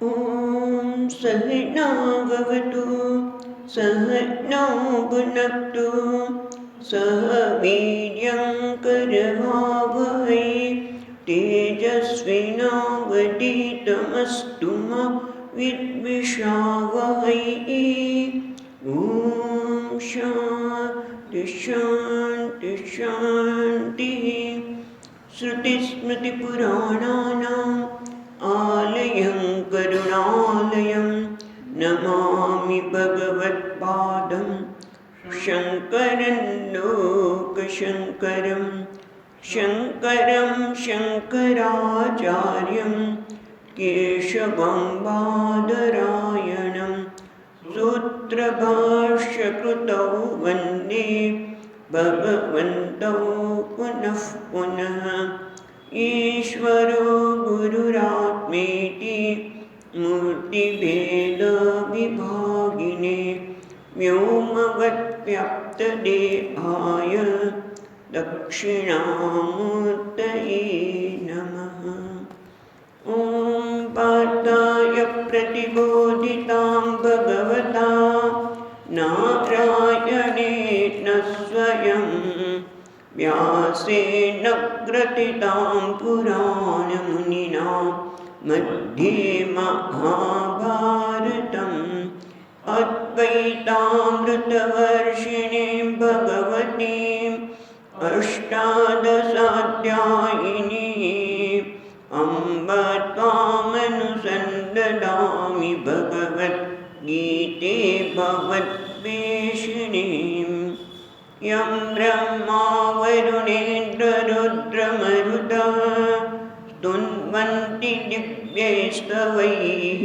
ॐ सहनाववतु सहनौ भुनक्तु सह वीर्यङ्करभावहै तेजस्विनावधीतमस्तु मा विद्विषावहै। ॐ शान्ति शान्ति शान्तिः। श्रुतिस्मृतिपुराणानाम् आलयं करुणालयं नमामि भगवत्पादं शङ्करं लोकशङ्करं शङ्करं शङ्कराचार्यं केशवं बादरायणं सूत्रभाष्यकृतौ वन्दे भगवन्तौ पुनः पुनः। ईश्वरो गुरुरात्मेति मूर्तिभेदविभागिने व्योमवद्व्याप्तदेहाय दक्षिणामूर्तये नमः। ॐ पार्थाय प्रतिबोधितां भगवता नारायणेन स्वयं व्यासेन ग्रथितां पुराणमुनिना मध्ये महाभारतम् अद्वैतामृतवर्षिणीं भगवतीम् अष्टादशाध्यायिनीं अम्ब त्वामनुसन्ददामि भगवद्गीते भगवद्वेषिणीम्। यं ब्रह्मा वरुणेन्द्ररुद्रमरुतः स्तुन्वन्ति दिव्यैस्तवैः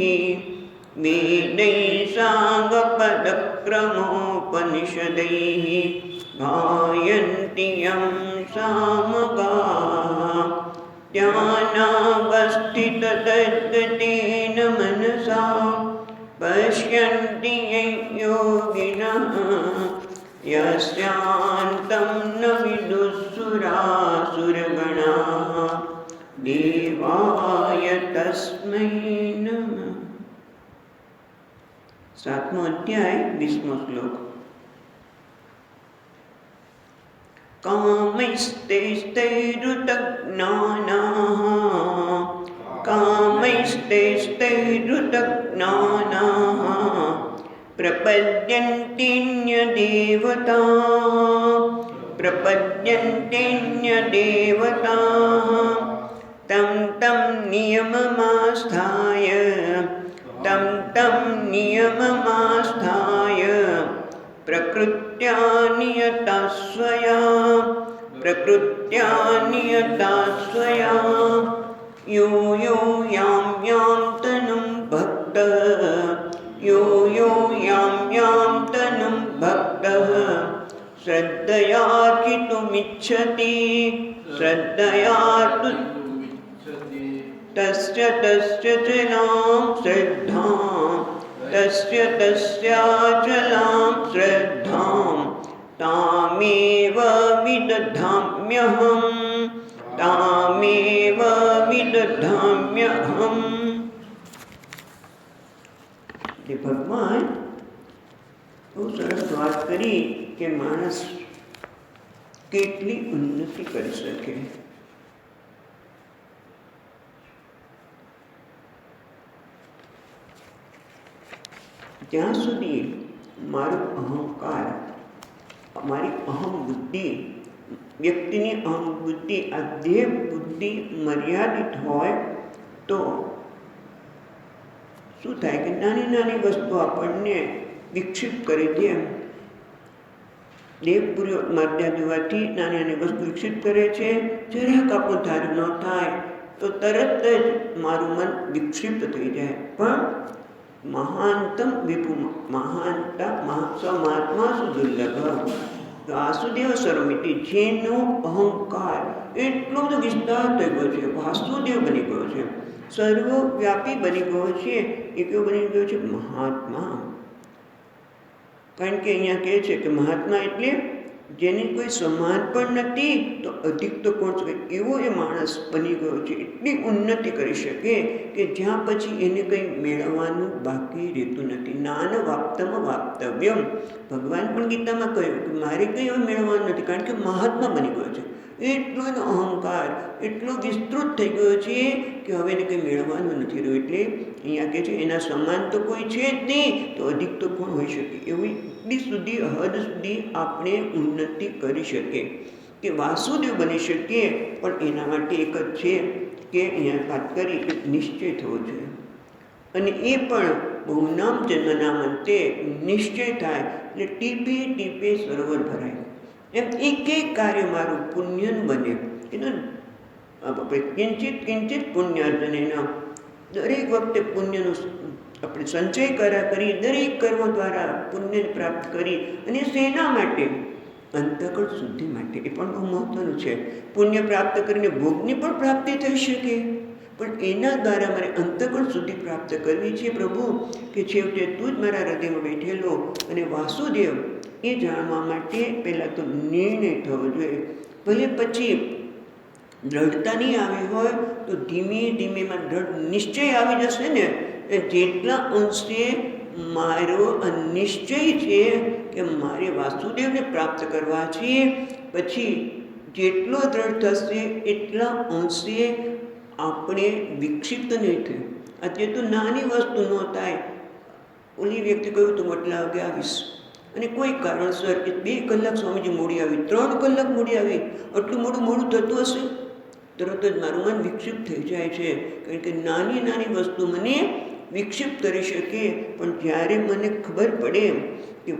वेदैः साङ्गपदक्रमोपनिषदैः गायन्ति यं सामगाः। ध्यानावस्थिततद्गतेन मनसा पश्यन्ति यं योगिनः यस्यान्तं न विदुःसुरासुरगणाः देवाय तस्मै नमः। 7वां अध्याय 20वां श्लोक। कामैस्तैस्तैरुतज्ञानाः कामैस्तैस्तैरुतज्ञानाः प्रपद्यन्तेऽन्यदेवताः तं तं नियममास्थाय प्रकृत्या नियता स्वया यो यो यां यां तनुं भक्तः श्रद्धयार्चितुमिच्छति तस्य तस्याचलां श्रद्धां तामेव विदधाम्यहम्। ये भगवान બહુ સરસ વાત કરી કે માણસ કેટલી ઉન્નતિ કરી શકે। જ્યાં સુધી મારો અહંકાર મારી અહમ બુદ્ધિ વ્યક્તિની અહમ બુદ્ધિ આ દેહ બુદ્ધિ મર્યાદિત હોય તો શું થાય કે નાની નાની વસ્તુ આપણને વિક્ષિપ્ત કરી દે। દેહપૂર્વક મર્યાદા હોવાથી નાની નાની વસ્તુ વિક્ષિપ્ત કરે છે। જરાક આપણું ધાર્યું ન થાય તો તરત જ મારું મન વિક્ષિપ્ત થઈ જાય। પણ મહાનતમ વિપુ મહાનતા સ્વમાત્મા સુદુર્લભ વાસુદેવ સર્વમિતિ જેનો અહંકાર એટલો બધો વિસ્તાર થઈ ગયો છે, વાસુદેવ બની ગયો છે, સર્વવ્યાપી બની ગયો છે। એ કેવો બની ગયો છે? મહાત્મા। કારણ કે અહીંયા કહે છે કે મહાત્મા એટલે જેની કોઈ સમાન પણ નથી તો અધિક તો કોણ શકે એવો એ માણસ બની ગયો છે. એટલી ઉન્નતિ કરી શકે કે જ્યાં પછી એને કંઈ મેળવવાનું બાકી રહેતું નથી. નાન વાપ્તમ વાપ્તવ્યમ. ભગવાન પણ ગીતામાં કહ્યું કે મારે કંઈ હવે મેળવવાનું નથી, કારણ કે મહાત્મા બની ગયો છે. એટલો એનો અહંકાર એટલો વિસ્તૃત થઈ ગયો છે કે હવે એને કંઈ મેળવવાનું નથી રહ્યું. એટલે અહીંયા કહે છે એના સમાન તો કોઈ છે જ નહીં, તો અધિક તો કોણ હોઈ શકે. એવી એટલી સુધી હદ સુધી આપણે ઉન્નતિ કરી શકીએ કે વાસુદેવ બની શકીએ. પણ એના માટે એક જ છે કે અહીંયા વાત કરી કે નિશ્ચય થવો જોઈએ, અને એ પણ બહુનામ જન્મના અંતે નિશ્ચય થાય એટલે ટીપે ટીપે સરોવર ભરાય. એમ એક એક કાર્ય મારું પુણ્યનું બને. એનું આપણે કિંચિત કિંચિત પુણ્યાર્જનેના દરેક વખતે પુણ્યનું આપણે સંચય કરી દરેક કર્મ દ્વારા પુણ્ય પ્રાપ્ત કરી. અને શેના માટે? અંતઃકરણ શુદ્ધિ માટે. એ પણ બહુ મહત્વનું છે. પુણ્ય પ્રાપ્ત કરીને ભોગની પણ પ્રાપ્તિ થઈ શકે, પણ એના દ્વારા મારે અંતઃકરણ શુદ્ધિ પ્રાપ્ત કરવી છે પ્રભુ, કે છેવટે તું જ મારા હૃદયમાં બેઠેલો અને વાસુદેવ એ જાણવા માટે પહેલાં તો નિર્ણય થવો જોઈએ. ભલે પછી દ્રઢતા નહીં આવી હોય તો ધીમે ધીમેમાં દ્રઢ નિશ્ચય આવી જશે ને. જેટલા અંશે મારો નિશ્ચય છે કે મારે વાસુદેવને પ્રાપ્ત કરવા છે, પછી જેટલો દ્રઢ થશે એટલા અંશે આપણે વિક્ષિપ્ત નહીં થાય. અત્યારે તો નાની વસ્તુ ન થાય. ઓલી વ્યક્તિ કહ્યું તું એટલા વાગે આવીશ, અને કોઈ કારણસર કે 2 કલાક સ્વામીજી મોડી આવી, 3 કલાક મોડી આવી, આટલું મોડું થતું હશે, તરત જ મારું મન વિક્ષિપ્ત થઈ જાય છે. કારણ કે નાની નાની વસ્તુ મને વિક્ષિપ્ત કરી શકે. પણ જ્યારે મને ખબર પડે કે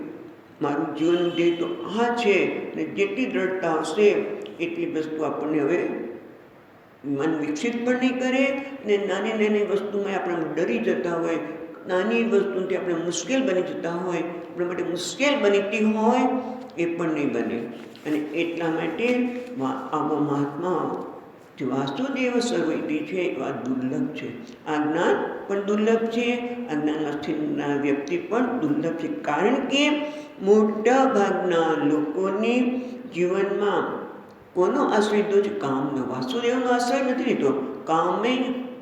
મારું જીવનનું ધ્યેય તો આ છે, ને જેટલી દ્રઢતા હશે એટલી વસ્તુ આપણને હવે મન વિક્ષિપ્ત પણ નહીં કરે. અને નાની નાની વસ્તુમાં આપણે ડરી જતા હોય, નાની વસ્તુથી આપણે મુશ્કેલ બની જતા હોય, આપણા માટે મુશ્કેલ બનતી હોય, એ પણ નહીં બને. અને એટલા માટે આવા મહાત્મા જે વાસુદેવ સર્વૈતી છે એ વાત દુર્લભ છે. આ જ્ઞાન પણ દુર્લભ છે, આ જ્ઞાનના વ્યક્તિ પણ દુર્લભ છે. કારણ કે મોટા ભાગના લોકોની જીવનમાં કોનો આશ્રય લીધો છે? કામનો. વાસુદેવનો આશ્રય નથી લીધો.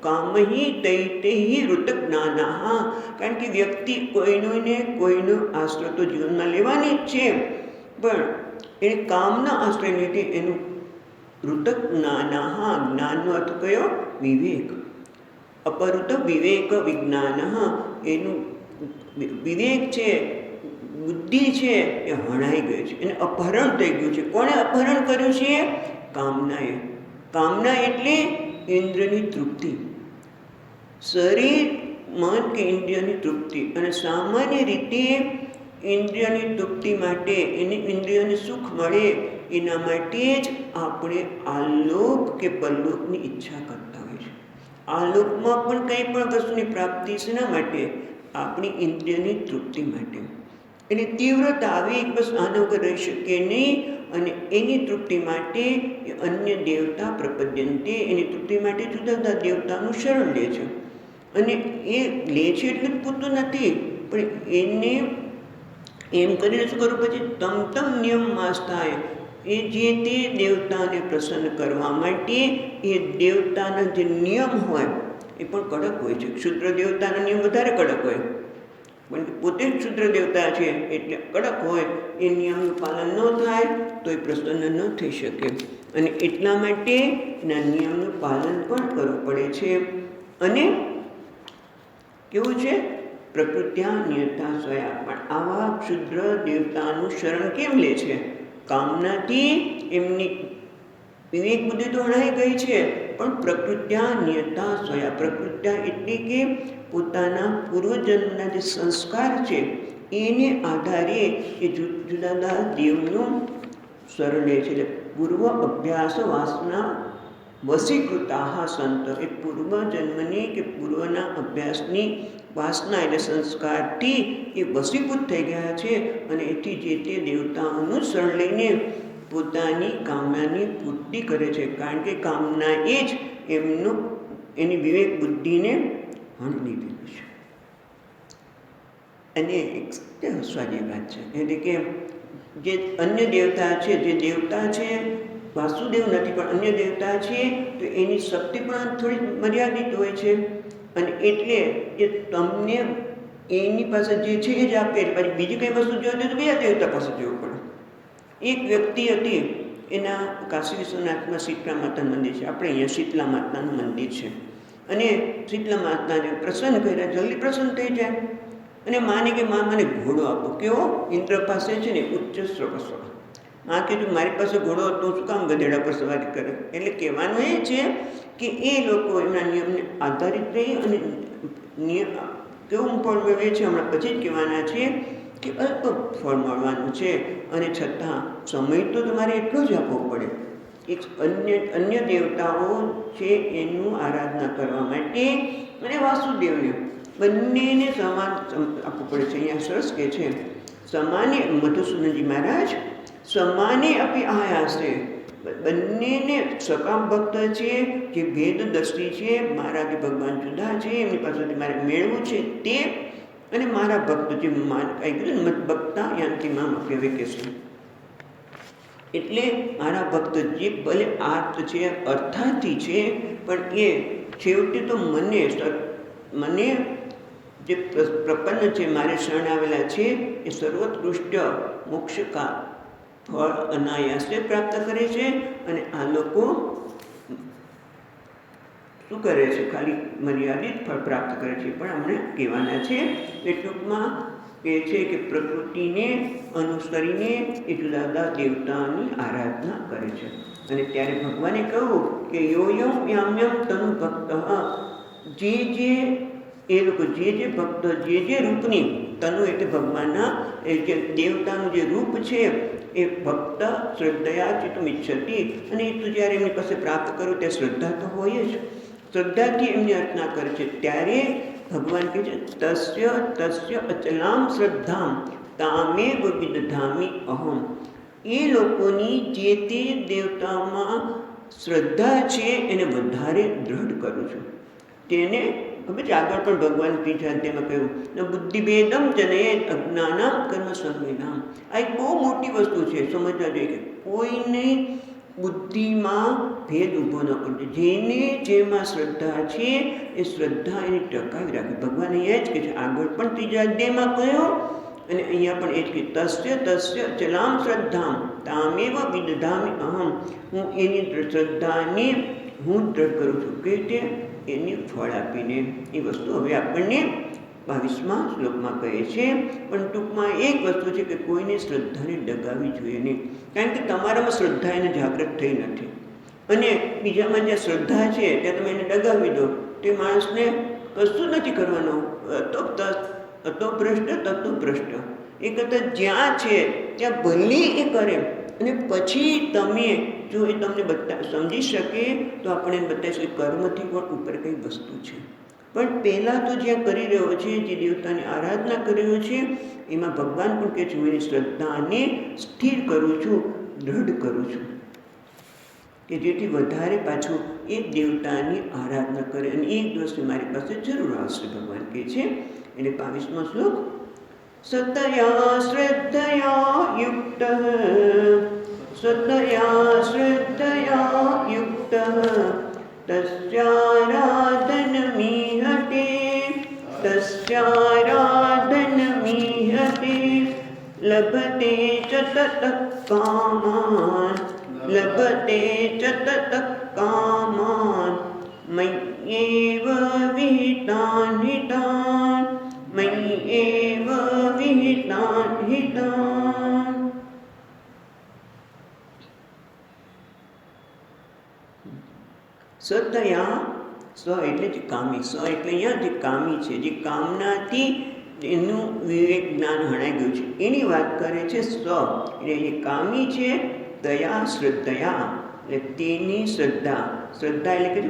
કામહી દૈતૈહિ ઋત જ્ઞાના. કારણ કે વ્યક્તિ કોઈનો આશ્રય તો જીવનમાં લેવાની જ છે, પણ એને કામના આશ્રય લીધે એનું ઋત જ્ઞાના. જ્ઞાનનો અર્થ કયો? વિવેક. અપહૃત વિવેક વિજ્ઞાન. એનું વિવેક છે, બુદ્ધિ છે એ હણાઈ ગઈ છે, એને અપહરણ થઈ ગયું છે. કોણે અપહરણ કર્યું છે? કામનાએ. કામના એટલે ઇન્દ્રિયની તૃપ્તિ, શરીર મન કે ઇન્દ્રિયની તૃપ્તિ. અને સામાન્ય રીતે ઇન્દ્રિયની તૃપ્તિ માટે, ઇન્દ્રિયોને સુખ મળે એના માટે જ આપણે આલોક કે પરલોકની ઈચ્છા કરતા હોય છે. આલોકમાં પણ કંઈ પણ વસ્તુની પ્રાપ્તિ શેના માટે? આપણી ઇન્દ્રિયની તૃપ્તિ માટે. એની તીવ્રતા આવી બસ આના વગર રહી શકે નહીં. અને એની તૃપ્તિ માટે એ અન્ય દેવતા પ્રપદ્યંતે, એની તૃપ્તિ માટે જુદા જુદા દેવતાનું શરણ લે છે. અને એ લે છે એટલે જ પૂરતું નથી, પણ એને એમ કરીને શું કરવું? પછી તમ નિયમ માસ થાય. એ જે તે દેવતાને પ્રસન્ન કરવા માટે એ દેવતાના જે નિયમ હોય એ પણ કડક હોય છે. ક્ષુદ્ર દેવતાના નિયમ વધારે કડક હોય, પણ પોતે જ ક્ષુદ્ર દેવતા છે એટલે કડક હોય. એ નિયમનું પાલન ન થાય તો એ પ્રસન્ન ન થઈ શકે. અને એટલા માટે એના નિયમનું પાલન પણ કરવું પડે છે. અને કેવું છે? પ્રકૃત્યા નિયતા સ્વયા. પણ આવા ક્ષુદ્ર દેવતાનું શરણ કેમ લે છે? કામનાથી એમની વિવેક બુદ્ધિ તો હણાઈ ગઈ છે, પણ પ્રકૃત્યા નિયતા સ્વયા. પ્રકૃત્યા એટલે કે પોતાના પૂર્વજન્મના જે સંસ્કાર છે એને આધારે એ જુદા જુદા દેવનું શરણ લે છે. એટલે પૂર્વ અભ્યાસ વાસના વશીકૃતા સંત. એ પૂર્વજન્મની કે પૂર્વના અભ્યાસની વાસના એટલે સંસ્કારથી એ વશીભૂત થઈ ગયા છે. અને એથી જે તે દેવતાઓનું શરણ લઈને પોતાની કામનાની પૂર્તિ કરે છે. કારણ કે કામના એ જ એની વિવેક બુદ્ધિને હણી લીધેલું છે. અને એક હસવાની વાત છે, એટલે કે જે અન્ય દેવતા છે, જે દેવતા છે વાસુદેવ નથી પણ અન્ય દેવતા છે, તો એની શક્તિ પણ થોડી મર્યાદિત હોય છે. અને એટલે કે તમને એની પાસે જે છે એ જ આપે. પછી બીજી કંઈ વસ્તુ જોઈએ તો બીજા દેવતા પાસે જવું પડે. એક વ્યક્તિ હતી, એના કાશી વિશ્વનાથમાં શીતળા માતાનું મંદિર છે, આપણે અહીંયા શીતલા માતાનું મંદિર છે. અને શીતલા માતાને પ્રસન્ન કર્યા, જલ્દી પ્રસન્ન થઈ જાય. અને માને કે માં મને ઘોડો આપો. કેવો? ઇન્દ્ર પાસે છે ને ઉચ્ચ શ્રવસ્વ. માં કીધું મારી પાસે ઘોડો હતો, શું કામ ગધેડા પર સવારી કરે? એટલે કહેવાનું એ છે કે એ લોકો એમના નિયમને આધારિત રહી અને નિયમ કેવું ફળ મેળવે છે હમણાં પછી જ કહેવાના છે કે અલ્પ ફળ મળવાનું છે. અને છતાં સમય તો તમારે એટલો જ આપવો પડે. એક અન્ય દેવતાઓ છે એનું આરાધના કરવા માટે અને વાસુદેવને બંનેને સમાન આપવું પડે છે. અહીંયા સરસ કહે છે, સમાને મધુસૂદનજી મહારાજ સમાને અપી આયાસે, બંનેને સકામ ભક્ત છે, જે ભેદ દ્રષ્ટિ છે, મારાથી ભગવાન જુદા છે, એમની પાસેથી મારે મેળવું છે તે, અને મારા ભક્ત જે કંઈ કીધું મત ભક્તા યાંતિ મામ અપ્યવેકેશન, એટલે મારા ભક્ત જે ભલે આર્ત છે, અર્થાથી છે, પણ એ છેવટે તો મને જે પ્રપન્ન છે, મારે શરણ આવેલા છે, એ સર્વોત્કૃષ્ટ મોક્ષકા ફળ અનાયાસે પ્રાપ્ત કરે છે. અને આ લોકો શું કરે છે? ખાલી મર્યાદિત ફળ પ્રાપ્ત કરે છે. પણ અમને કહેવાના છે એ ટૂંકમાં એ છે કે પ્રકૃતિને અનુસરીને એ જુદા જુદા દેવતાની આરાધના કરે છે. અને ત્યારે ભગવાને કહ્યું કે યોયમ યામ્યમ તનુ ભક્ત, જે એ લોકો જે ભક્ત જે રૂપની તનુ એટલે ભગવાનના એ જે દેવતાનું જે રૂપ છે એ ભક્ત શ્રદ્ધયા ચિત્તમ ઇચ્છતિ, અને એ તો જ્યારે એમની પાસે પ્રાપ્ત કરું તે શ્રદ્ધા તો હોય જ, શ્રદ્ધાથી એમની અર્ચના કરે છે. ત્યારે ભગવાન કહે છે તસ્ય અચલામ શ્રદ્ધામ તામેવ વિદધામિ અહમ, એ લોકોની જે તે દેવતામાં શ્રદ્ધા છે એને વધારે દ્રઢ કરું છું. તેને હવે આગળ પણ ભગવાન ત્રીજા અધ્યાયમાં કહ્યું બુદ્ધિભેદમ જનયે અજ્ઞાનામ કર્મ સંવેદામ. આ એક બહુ મોટી વસ્તુ છે, સમજવા જોઈએ કે કોઈને બુદ્ધિમાં ભેદ ઊભો ન કરવો. જેને જેમાં શ્રદ્ધા છે એ શ્રદ્ધા એને ટકાવી રાખે. ભગવાન અહીંયા જ કહે છે, આગળ પણ ત્રીજા અધ્યાયમાં કહ્યું અને અહીંયા પણ એ જ કે તસ્ય ચલામ શ્રદ્ધામ તામેવ વિદધામિ અહમ, હું એની શ્રદ્ધાને હું દ્રઢ કરું છું. કે તે એની ફળ આપીને એ વસ્તુ હવે આપણને 22મા શ્લોકમાં કહે છે. પણ ટૂંકમાં એક વસ્તુ છે કે કોઈને શ્રદ્ધાને ડગાવી જોઈએ નહીં, કારણ કે તમારામાં શ્રદ્ધા એને જાગૃત થઈ નથી, અને બીજામાં જ્યાં શ્રદ્ધા છે ત્યાં તમે એને ડગાવી દો, તે માણસને કશું નથી કરવાનું. અતો ભ્રષ્ટ તત્વ ભ્રષ્ટ. એ કરતાં જ્યાં છે ત્યાં ભલે એ કરે, અને પછી તમે જો એ તમને સમજી શકે તો આપણે બતાવીશું કર્મથી પણ ઉપર કઈ વસ્તુ છે. પણ પહેલાં તો જ્યાં કરી રહ્યો છે, જે દેવતાની આરાધના કરી રહ્યો છે, એમાં ભગવાન પણ કહે છે હું એની શ્રદ્ધાને સ્થિર કરું છું, દ્રઢ કરું છું, કે જેથી વધારે પાછું એક દેવતાની આરાધના કરે. અને એક દિવસ મારી પાસે જરૂર આવશે, ભગવાન કહે છે. એટલે 22મો શ્લોક, સતયા શ્રદ્ધયા યુક્ત તસ્યારાધનમીહતે લભતે ચ તતઃ કામાન મય્યેવ વિહિતાન હિતાન. સતયા સ એટલે જે કામી, સ એટલે અહીંયા જે કામી છે, જે કામનાથી એનું વિવેક જ્ઞાન હણાઈ ગયું છે એની વાત કરે છે. સ એટલે એ કામી છે, દયા શ્રદ્ધયા એટલે તેની શ્રદ્ધા એટલે કે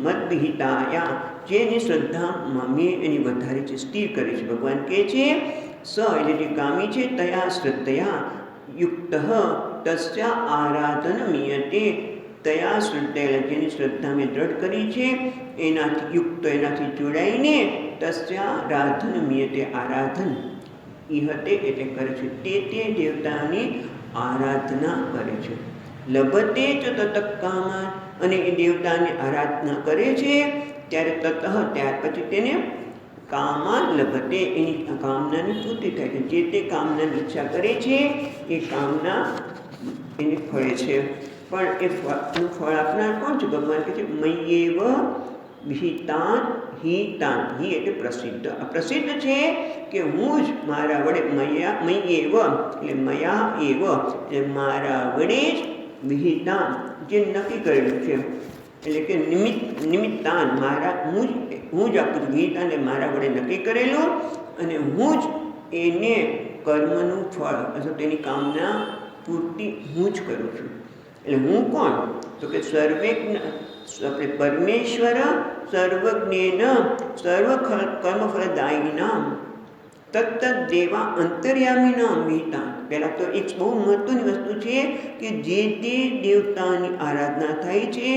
મત વિહિતાયા, જેની શ્રદ્ધા મેં એની વધારે છે, સ્થિર કરે છે. ભગવાન કહે છે સ એટલે જે કામી છે, તયા શ્રદ્ધયા યુક્ત તસ્યા આરાધન મીયતે, તયા શ્રદ્ધા જેની શ્રદ્ધા મેં દ્રઢ કરી છે એનાથી યુક્ત, એનાથી જોડાઈને તસ્યા રાધન મીયતે આરાધન ઈહતે એટલે કરે છે, તે દેવતાની આરાધના કરે છે. લભતે ચ તત કામાન, અને એ દેવતાની આરાધના કરે છે ત્યારે તતઃ ત્યાર પછી તેને કામાન લભતે, એની કામનાની પૂર્તિ થાય છે. જે તે કામનાની ઈચ્છા કરે છે એ કામના એને ફળે છે. પણ એ ફળ આપનાર કોણ છે? ભગવાન કહે છે મય્યેવ વિહિતાન હિતાન. હિ એટલે પ્રસિદ્ધ. આ પ્રસિદ્ધ છે કે હું જ મારા વડે મય્યેવ એટલે મયા એવ એટલે મારા વડે જ વિહિતાન જે નક્કી કરેલું છે, એટલે કે નિમિત્તાન હું જ આપું છું. વિહિતાન એટલે મારા વડે નક્કી કરેલું, અને હું જ એને કર્મનું ફળ અથવા તેની કામના પૂર્તિ હું જ કરું છું. એટલે હું કોણ? તો કે સર્વેજ્ઞ આપણે પરમેશ્વર સર્વજ્ઞેન સર્વ કર્મફળદાયિનામ તત્ત દેવા અંતર્યામીનામ વિહિતા. પહેલાં તો એક બહુ મહત્વની વસ્તુ છે કે જે તે દેવતાની આરાધના થાય છે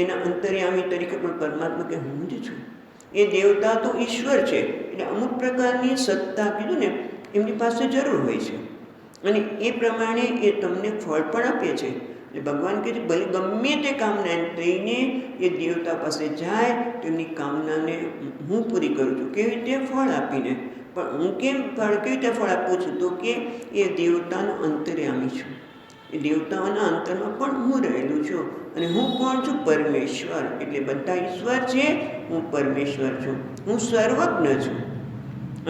એના અંતર્યામી તરીકે પણ પરમાત્મા કે હું જ છું. એ દેવતા તો ઈશ્વર છે, એટલે અમુક પ્રકારની સત્તા કીધું ને એમની પાસે જરૂર હોય છે, અને એ પ્રમાણે એ તમને ફળ પણ આપે છે. એટલે ભગવાન કહે છે ભલે ગમે તે કામના લઈને એ દેવતા પાસે જાય તો એમની કામનાને હું પૂરી કરું છું. કેવી રીતે? ફળ આપીને. પણ હું કેવી રીતે ફળ આપું છું? તો કે એ દેવતાનો અંતર્યામી છું. એ દેવતાઓના અંતરમાં પણ હું રહેલું છું. અને હું કોણ છું? પરમેશ્વર. એટલે બધા ઈશ્વર છે, હું પરમેશ્વર છું. હું સર્વજ્ઞ છું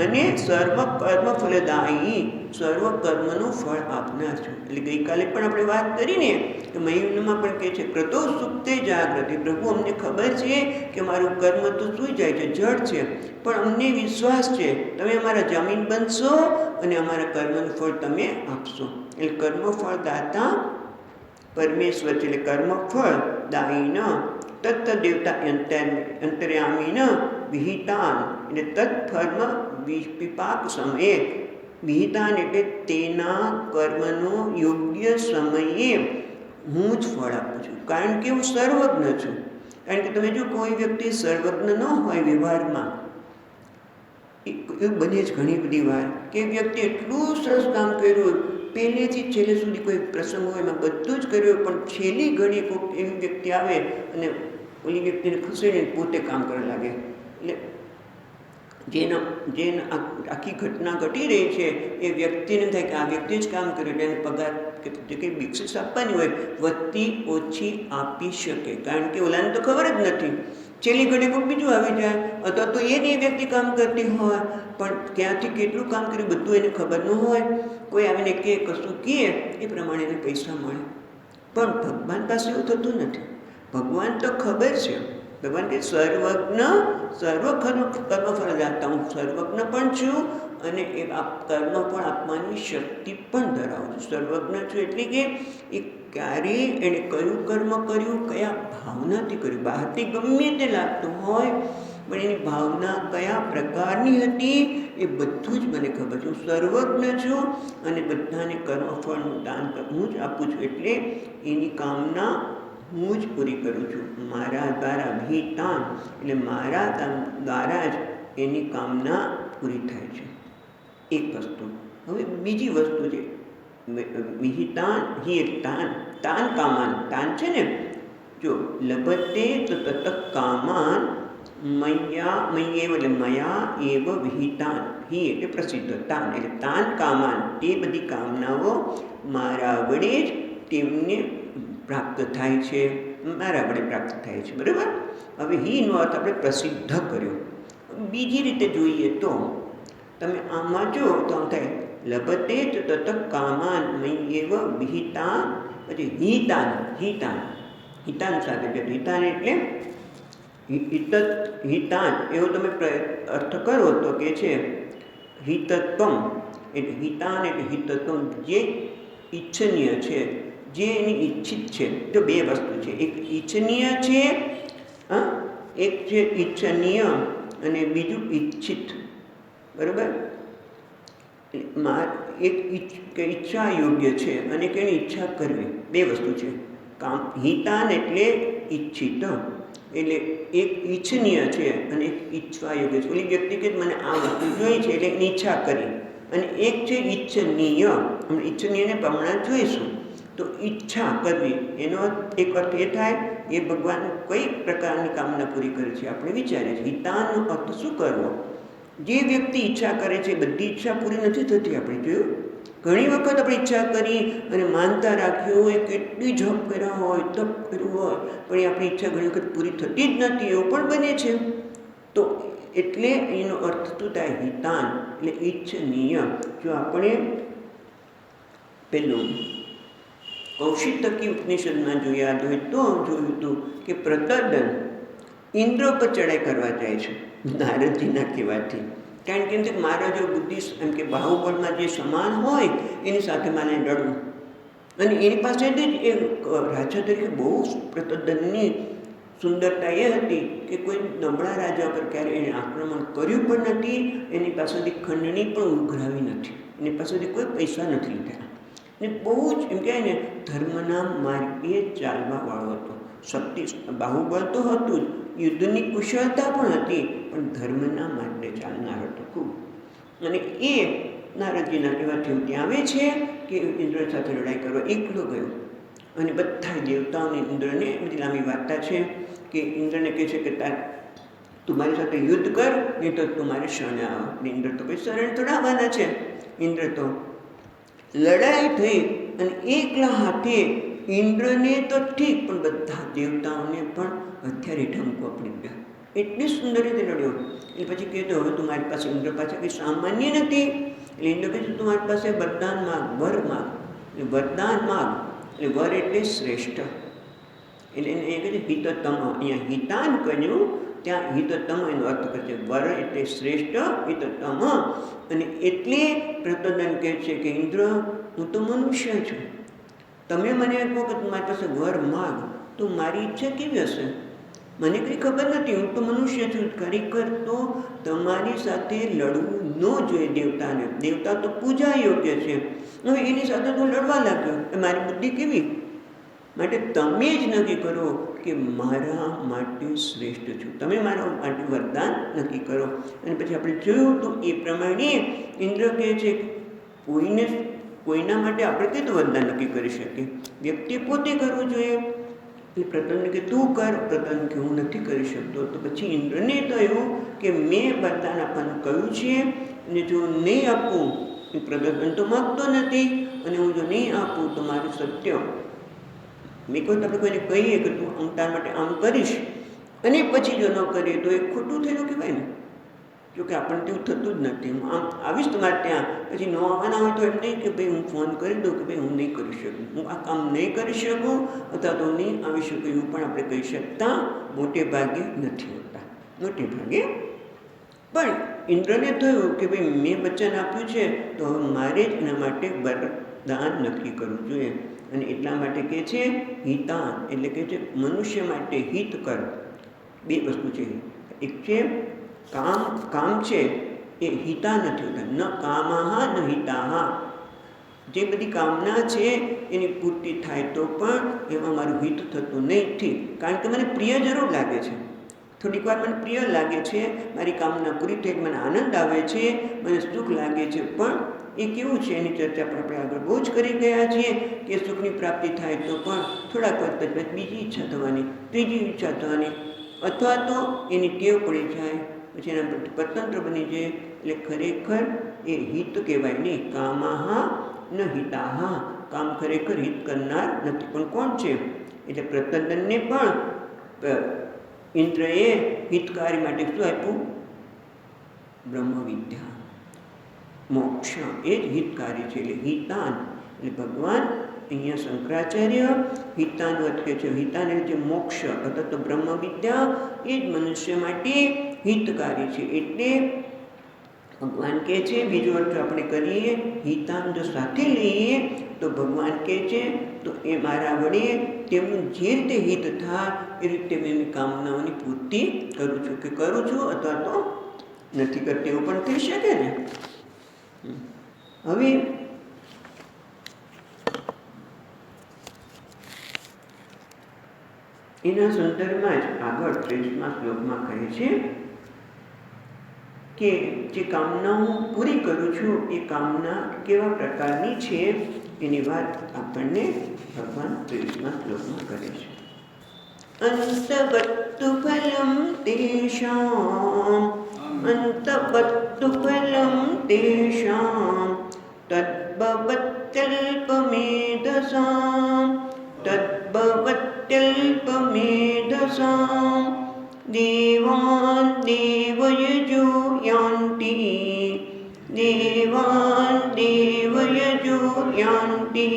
અને સર્વ કર્મ ફલદાયી, સર્વ કર્મનું ફળ આપનાર છું. એટલે ગઈકાલે પણ આપણે વાત કરીને કે મહિમ્નમાં પણ કહે છે ક્રતો સુપ્તે જાગૃતિ. પ્રભુ અમને ખબર છે કે મારું કર્મ તો સૂઈ જાય છે, જડ છે, પણ અમને વિશ્વાસ છે તમે અમારા જામીન બનશો અને અમારા કર્મનું ફળ તમે આપશો. એટલે કર્મફળ દાતા પરમેશ્વર છે. એટલે કર્મફળ દાયીન તત્ત દેવતા અંતર્યામીન વિહિતાન, એટલે તત્ફર્મ વિપાક સમયે. વિહિતાન એટલે તેના કર્મનો યોગ્ય સમયે હું જ ફળ આપું છું, કારણ કે હું સર્વજ્ઞ છું. કારણ કે તમે જો કોઈ વ્યક્તિ સર્વજ્ઞ ન હોય વ્યવહારમાં, એવું બને જ ઘણી બધી વાર કે વ્યક્તિ એટલું સરસ કામ કર્યું, પહેલેથી છેલ્લે સુધી કોઈ પ્રસંગ હોય એમાં બધું જ કર્યું, પણ છેલ્લી ઘડી કોઈ એવી વ્યક્તિ આવે અને ઓલી વ્યક્તિને ખસેડીને પોતે કામ કરવા લાગે. એટલે જેને આખી ઘટના ઘટી રહી છે એ વ્યક્તિને થાય કે આ વ્યક્તિ જ કામ કર્યું, એટલે એને પગાર કે જે કંઈ બક્ષિસ આપવાની હોય વધતી ઓછી આપી શકે, કારણ કે ઓલાને તો ખબર જ નથી. છેલ્લી ઘડી કોઈ બીજું આવી જાય, અથવા તો એ વ્યક્તિ કામ કરતી હોય પણ ક્યાંથી કેટલું કામ કર્યું બધું એને ખબર ન હોય, કોઈ આવીને કે કશું કહે એ પ્રમાણે એને પૈસા મળે. પણ ભગવાન પાસે એવું થતું નથી. ભગવાન તો ખબર છે. ભગવાન કે સર્વજ્ઞ સર્વ કર્મફળ દાતા. હું સર્વજ્ઞ પણ છું અને એ કર્મ પણ આપવાની શક્તિ પણ ધરાવું છું. સર્વજ્ઞ છું એટલે કે એ ક્યારે એણે કયું કર્મ કર્યું, કયા ભાવનાથી કર્યું. બહારથી ગમે તે લાગતું હોય પણ એની ભાવના કયા પ્રકારની હતી એ બધું જ મને ખબર છે. હું સર્વજ્ઞ છું અને બધાને કર્મફળનું દાન હું જ આપું છું. એટલે એની કામના હું જ પૂરી કરું છું. મારા દ્વારા વિહિતાન એટલે મારા દ્વારા જ એની કામના પૂરી થાય છે. એક વસ્તુ. હવે બીજી વસ્તુ છે વિહિતાન હિ તાન. તાન કામાન. તાન છે ને, જો લભતે તો તત કામાન મય્યેવ એટલે મયા એવ વિહિતાન. હિ એટલે પ્રસિદ્ધ, તાન એટલે તાન કામાન. તે બધી કામનાઓ મારા વડે જ તેમને પ્રાપ્ત થાય છે, મારા વડે પ્રાપ્ત થાય છે. બરાબર. હવે હિનો અર્થ આપણે પ્રસિદ્ધ કર્યો. બીજી રીતે જોઈએ તો તમે આમાં જો તો આમ થાય લભતે તત કામાન મય્યેવ વિહિતાન, પછી હિતાન. હિતાન સાથે છે. હિતાન એટલે હિતાન એવો તમે અર્થ કરો તો કે છે હિતત્વમ. એટલે હિતાન એટલે હિતત્વમ, જે ઈચ્છનીય છે, જે એની ઈચ્છિત છે. તો બે વસ્તુ છે, એક ઈચ્છનીય છે, એક છે ઈચ્છનીય અને બીજું ઈચ્છિત. બરાબર. એક ઈચ્છા યોગ્ય છે અને કેની ઈચ્છા કરવી, બે વસ્તુ છે. હિતાન એટલે ઈચ્છિત, એટલે એક ઈચ્છનીય છે અને એક ઈચ્છવા યોગ્ય છે. ઓલી વ્યક્તિ કે મને આ વસ્તુ જોઈ છે એટલે એની ઈચ્છા કરી, અને એક છે ઈચ્છનીય. અમે ઈચ્છનીયને હમણાં જોઈશું. તો ઈચ્છા કરવી એનો એક અર્થ એ થાય એ ભગવાન કઈ પ્રકારની કામના પૂરી કરે છે આપણે વિચારીએ છીએ. હિતાનો અર્થ શું કરવો? જે વ્યક્તિ ઈચ્છા કરે છે બધી ઈચ્છા પૂરી નથી થતી. આપણે જોયું ઘણી વખત આપણે ઈચ્છા કરી અને માનતા રાખ્યું હોય, કેટલી જપ કર્યા હોય, તપ કર્યું હોય, પણ એ આપણી ઈચ્છા ઘણી વખત પૂરી થતી જ નથી, એવું પણ બને છે. તો એટલે એનો અર્થ શું થાય? હિતાન એટલે ઈચ્છનીય. જો આપણે પેલું કૌશિતકી ઉપનિષદમાં જો યાદ હોય તો જોયું હતું કે પ્રતર્દન ઇન્દ્ર પર ચડાઈ કરવા જાય છે નારદજીના કહેવાથી. કારણ કે મારા જો બુદ્ધિ એમ કે બાહુબળમાં જે સમાન હોય એની સાથે મારે લડવું, અને એની પાસેથી જ એ રાજા તરીકે બહુ પ્રતર્દનની સુંદરતા એ હતી કે કોઈ નબળા રાજા પર ક્યારે એને આક્રમણ કર્યું પણ નથી, એની પાસેથી ખંડણી પણ ઉઘરાવી નથી, એની પાસેથી કોઈ પૈસા નથી લીધા. ને બહુ જ એમ કહેવાય ને ધર્મના માર્ગે ચાલવાવાળો હતો. શક્તિ બાહુબળ તો હતું જ, યુદ્ધની કુશળતા પણ હતી, પણ ધર્મના માર્ગે ચાલનાર હતો ખૂબ. અને એ નારદજીના કહેવાથી ત્યાં આવે છે કે ઇન્દ્ર સાથે લડાઈ કરવા એકલો ગયો, અને બધા દેવતાઓને ઇન્દ્રને બધી લાંબી વાર્તા છે કે ઇન્દ્રને કહે છે કે તું મારી સાથે યુદ્ધ કર, નહીં તો તું મારે શરણે આવ. ઇન્દ્ર તો કોઈ શરણ તોડાવવાના છે. ઇન્દ્ર તો લડાઈ થઈ અને એકલા હાથે ઇન્દ્રને તો ઠીક પણ બધા દેવતાઓને પણ હથિયાર હેઠળ મૂકવા પડી ગયા. એટલી સુંદર રીતે લડ્યો. એ પછી કહેતો હવે તું મારી પાસે, ઇન્દ્ર પાસે કંઈ સામાન્ય નથી. એટલે ઇન્દ્ર કહે તું મારી પાસે વરદાન માગ, વર માગ. એટલે વરદાન માગ એટલે વર એટલે શ્રેષ્ઠ. એટલે એને એ કહે છે હિતતમ. અહીંયા હિતાન કહ્યું, ત્યાં હિતતમ એનો અર્થ કરે છે. વર એટલે શ્રેષ્ઠ, હિતતમ. અને એટલે પ્રતર્દન કહે છે કે ઇન્દ્ર હું તો મનુષ્ય છું, તમે મને કહો કે તું મારી પાસે વર માગ, તો મારી ઈચ્છા કેવી હશે? મને કંઈ ખબર નથી, હું તો મનુષ્ય છું. ખરેખર તો તમારી સાથે લડવું ન જોઈએ દેવતાને. દેવતા તો પૂજા યોગ્ય છે. હવે એની સાથે તો લડવા લાગ્યો, એ મારી બુદ્ધિ કેવી? માટે તમે જ નક્કી કરો કે મારા માટે શ્રેષ્ઠ છું, તમે મારા માટે વરદાન નક્કી કરો. અને પછી આપણે જોયું તો એ પ્રમાણે ઇન્દ્ર કહે છે કોઈના માટે આપણે કઈ તો વરદાન નક્કી કરી શકીએ? વ્યક્તિ પોતે કરવું જોઈએ. એ પ્રતર્દન કે તું કર. પ્રતર્દન કે હું નથી કરી શકતો. તો પછી ઇન્દ્રને કહ્યું કે મેં વરદાન આપવાનું કહ્યું છે, અને જો નહીં આપું, એ પ્રતર્દન તો માગતો નથી, અને હું જો નહીં આપું તો મારું સત્ય મેં કહ્યું આપણે કોઈને કહીએ કે તું આમ તાર માટે આમ કરીશ, અને પછી જો ન કરીએ તો એ ખોટું થયેલું કહેવાય ને. જોકે આપણને તેવું થતું જ નથી. હું આમ આવીશ તમારે ત્યાં, પછી ન આવવાના હોય તો એમ નહીં કે ભાઈ હું ફોન કરી દઉં કે ભાઈ હું નહીં કરી શકું, હું આ કામ નહીં કરી શકું, અથવા તો નહીં આવી શકું, એવું પણ આપણે કહી શકતા મોટે ભાગે નથી હોતા. મોટે ભાગે પણ ઇન્દ્રને થયું કે ભાઈ મેં વચન આપ્યું છે તો હવે મારે જ એના માટે વરદાન નક્કી કરવું જોઈએ. અને એટલા માટે કહે છે હિતાન એટલે કહે છે મનુષ્ય માટે હિત કર. બે વસ્તુ છે. એક છે કામ છે એ હિતા નથી હોતા, ન કામાહા ન હિતાહા. જે બધી કામના છે એની પૂર્તિ થાય તો પણ એમાં મારું હિત થતું નથી. કારણ કે મને પ્રિય જરૂર લાગે છે, થોડીક વાર મને પ્રિય લાગે છે, મારી કામના પૂરી થઈ, મને આનંદ આવે છે, મને સુખ લાગે છે, પણ એ કેવું છે એની ચર્ચા પણ આપણે આગળ બહુ જ કરી ગયા છીએ કે સુખની પ્રાપ્તિ થાય તો પણ થોડાક વાર પછી બીજી ઈચ્છા થવાની, ત્રીજી ઈચ્છા થવાની, અથવા તો એની ટેવ પડી જાય, પછી એના પરતંત્ર બની જાય. એટલે ખરેખર એ હિત કહેવાય નહીં. કામાહા ન હિતાહા. કામ ખરેખર હિત કરનાર નથી. પણ કોણ છે? એટલે પ્રતર્દનને પણ ઇન્દ્રએ હિતકારી માટે શું આપ્યું? બ્રહ્મવિદ્યા, મોક્ષ. એ જ હિતકારી છે. એટલે હિતાન એટલે ભગવાન અહીંયા શંકરાચાર્ય હિતાનો અર્થ કહે છે. હિતાન એટલે મોક્ષ અથવા તો બ્રહ્મવિદ્યા એ જ મનુષ્ય માટે હિતકારી છે. એટલે ભગવાન કહે છે, બીજો અર્થ આપણે કરીએ, હિતાન જો સાથે લઈએ તો ભગવાન કહે છે તો એ મારા વડે તેમનું જે રીતે હિત થાય એ રીતે મેં એની કામનાઓની પૂર્તિ કરું છું, કે કરું છું અથવા તો નથી કરતી, એવું પણ થઈ શકે ને. હવે એના સંદર્ભમાં જ આગળ 23મા શ્લોકમાં કહે છે કે જે કામના હું પૂરી કરું છું એ કામના કેવા પ્રકારની છે એની વાત આપણને ભગવાન 23મા શ્લોકમાં કરે છે. અંતવત્તુ ફલમ તેષામ અંતવત્તુ ફલમ તેષામ તદ્ભવત્યલ્પમેધસામ તદ્ભવત્યલ્પમેધસામ દેવાન દેવયજો યાન્તિ દેવાન દેવયજો યાન્તિ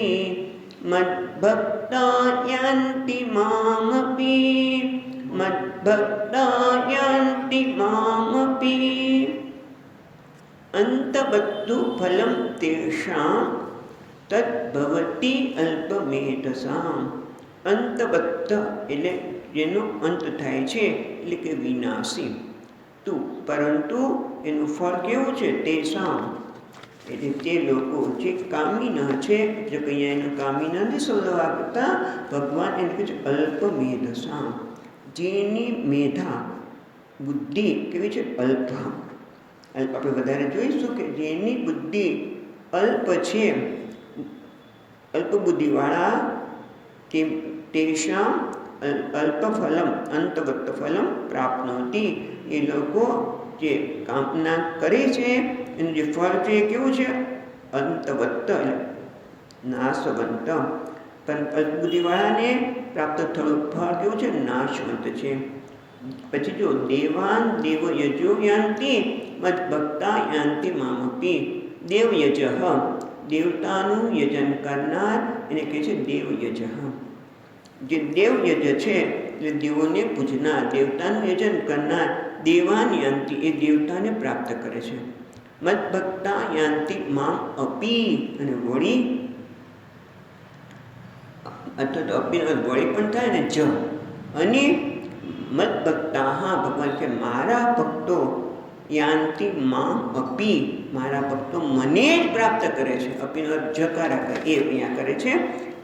મદ્ભક્તા યાન્તિ મામપી મદ્ભક્તા યાન્તિ મામપી. અંતવત્તુ ફલમ તેષાં તદ્ભવતિ અલ્પમેધસામ. અંતવત્ત એટલે જેનો અંત થાય છે એટલે કે વિનાશી. તું પરંતુ એનું ફળ કેવું છે? તેષામ એટલે તે લોકો જે કામીના છે. જો કે અહીંયા એનું કામીના નથી શબ્દ વાપરતા ભગવાન એને કહે છે અલ્પમેધસામ. જેની મેધા બુદ્ધિ કેવી છે? અલ્પ. આપણે વધારે જોઈશું કે જેની બુદ્ધિ અલ્પ છે, અલ્પ બુદ્ધિવાળા તેષામ અલ્પ ફલમ અંતવત્ત ફલમ પ્રાપ્નોતિ. એ લોકો જે કામના કરે છે એનું જે ફળ છે એ કેવું છે? અંતવત્ત નાશવંત. પણ અલ્પબુદ્ધિવાળાને પ્રાપ્ત થયેલું ફળ કેવું છે? નાશવંત છે. પછી જો દેવાન દેવ યજો યાન્તિ મદ્ભક્તા યાન્તિ મામપી. દેવયજ દેવતાનું યજન કરનાર એને કહે છે દેવયજ. જે દેવયજ છે એટલે દેવોને પૂજનાર, દેવતાનું યજન કરનાર. દેવાન યાન્તિ એ દેવતાને પ્રાપ્ત કરે છે. મદ્ભક્તા યાન્તિ મામ અપી અને વળી અથવા તો અપી વળી પણ થાય ને જ. અને મદ્ભક્તા ભગવાન કે મારા ભક્તો યાન્તિ મામ અપી મારા ભક્તો મને જ પ્રાપ્ત કરે છે. અપીનો જકારા કરે એ અહીંયા કરે છે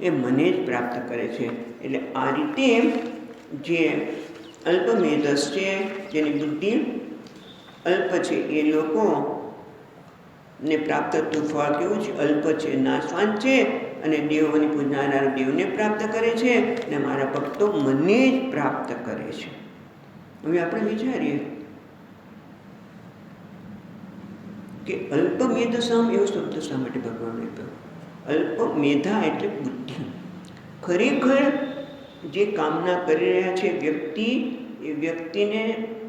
એ મને જ પ્રાપ્ત કરે છે. એટલે આ રીતે જે અલ્પમેધસ છે જેની બુદ્ધિ અલ્પ છે એ લોકોને પ્રાપ્ત થતું ફળ કેવું છે? અલ્પ છે, નાશવાન છે. અને દેવોની પૂજનારા દેવને પ્રાપ્ત કરે છે અને મારા ભક્તો મને જ પ્રાપ્ત કરે છે. હવે આપણે વિચારીએ કે અલ્પમેધસામ એવો શબ્દ શા માટે ભગવાન આપ્યો? અલ્પમેધા એટલે બુદ્ધિ. ખરેખર જે કામના કરી રહ્યા છે વ્યક્તિ, એ વ્યક્તિને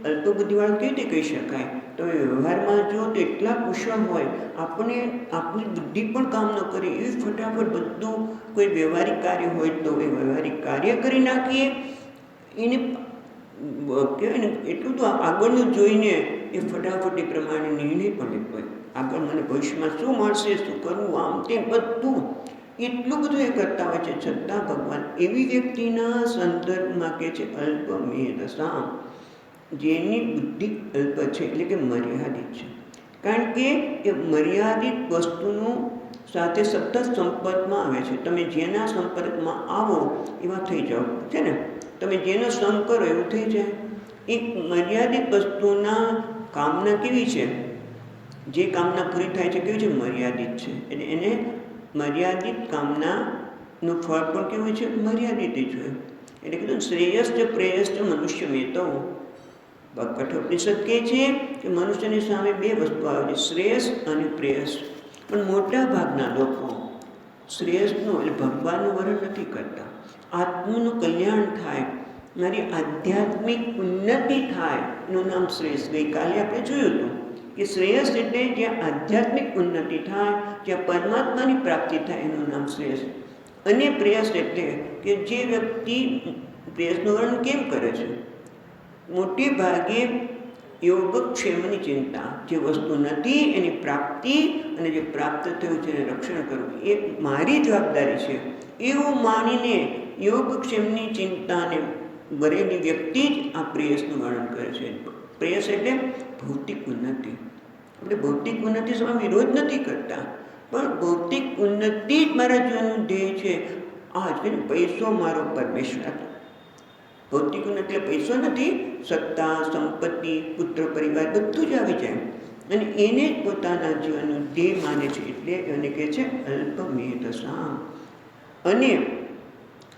અલ્પબુદ્ધિવાળો કેવી રીતે કહી શકાય? તો વ્યવહારમાં જો તો એટલા કુશળ હોય, આપણે આપણી બુદ્ધિ પણ કામ ન કરે એ ફટાફટ બધું કોઈ વ્યવહારિક કાર્ય હોય તો એ વ્યવહારિક કાર્ય કરી નાખીએ. એને કહેવાય ને એટલું તો આગળનું જોઈને એ ફટાફટ એ પ્રમાણે નિર્ણય પણ લેતો હોય. આગળ મને ભવિષ્યમાં શું મળશે, શું કરવું, આમ તેમ બધું એટલું બધું એ કરતા હોય છે. છતાં ભગવાન એવી વ્યક્તિના સંદર્ભમાં કહે છે અલ્પમેધસામ, જેની બુદ્ધિ અલ્પ છે એટલે કે મર્યાદિત છે. કારણ કે એ મર્યાદિત વસ્તુનું સાથે સતત સંપર્કમાં આવે છે. તમે જેના સંપર્કમાં આવો એવા થઈ જાઓ છે ને, તમે જેનો સંગ કરો એવું થઈ જાય. એક મર્યાદિત વસ્તુના કામના કેવી છે? જે કામના પૂરી થાય છે કેવી છે? મર્યાદિત છે. એટલે એને મર્યાદિત કામનાનું ફળ પણ કેવું છે? મર્યાદિત જ હોય. એટલે કીધું શ્રેયસ્થ પ્રેયસ્થ મનુષ્ય મેતો. કઠોપનિષદ કહે છે કે મનુષ્યની સામે બે વસ્તુ આવે છે, શ્રેયસ અને પ્રેયસ. પણ મોટા ભાગના લોકો શ્રેયસનું એટલે ભગવાનનું વર્ણન નથી કરતા. આત્માનું કલ્યાણ થાય, મારી આધ્યાત્મિક ઉન્નતિ થાય એનું નામ શ્રેયસ. ગઈકાલે આપણે જોયું હતું કે શ્રેયસ એટલે જ્યાં આધ્યાત્મિક ઉન્નતિ થાય, જ્યાં પરમાત્માની પ્રાપ્તિ થાય એનું નામ શ્રેયસ. અને પ્રેયસ એટલે કે જે વ્યક્તિ પ્રેયસનું વર્ણન કેમ કરે છે? મોટે ભાગે યોગક્ષેમની ચિંતા, જે વસ્તુ નથી એની પ્રાપ્તિ અને જે પ્રાપ્ત થયું છે એને રક્ષણ કરવું એ મારી જવાબદારી છે એવું માનીને યોગક્ષેમની ચિંતાને ભરેલી વ્યક્તિ જ આ પ્રેયસનું વર્ણન કરે છે. પ્રેયસ એટલે ભૌતિક ઉન્નતિ. આપણે ભૌતિક ઉન્નતિ સામે વિરોધ નથી કરતા, પણ ભૌતિક ઉન્નતિ જ મારા જીવનનું ધ્યેય છે. આ જ પૈસો મારો પરમેશ્વર. ભૌતિક એટલે પૈસો નથી, સત્તા, સંપત્તિ, પુત્ર, પરિવાર બધું જ આવી જાય અને એને જ પોતાના જીવનનું ધ્યેય માને છે, એટલે એને કહે છે અલ્પમેધસામ. અને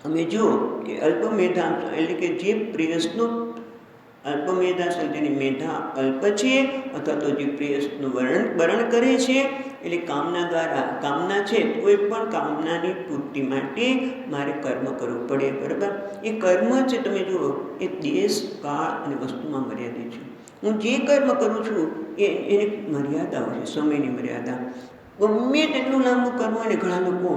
અમે જો કે અલ્પમેધા એટલે કે જે પ્રેયસનો અલ્પમેધા જેની મેધા અલ્પ છે અથવા તો જે પ્રેયસનું વરણ કરે છે, એટલે કામના દ્વારા કામના છે, કોઈ પણ કામનાની પૂર્તિ માટે મારે કર્મ કરવું પડે, બરાબર. એ કર્મ છે તમે જુઓ એ દેશ, કાળ અને વસ્તુમાં મર્યાદિત છે. હું જે કર્મ કરું છું એની મર્યાદા હોય છે, સમયની મર્યાદા. ગમે તેટલું લાંબુ કર્મ હોય ને, ઘણા લોકો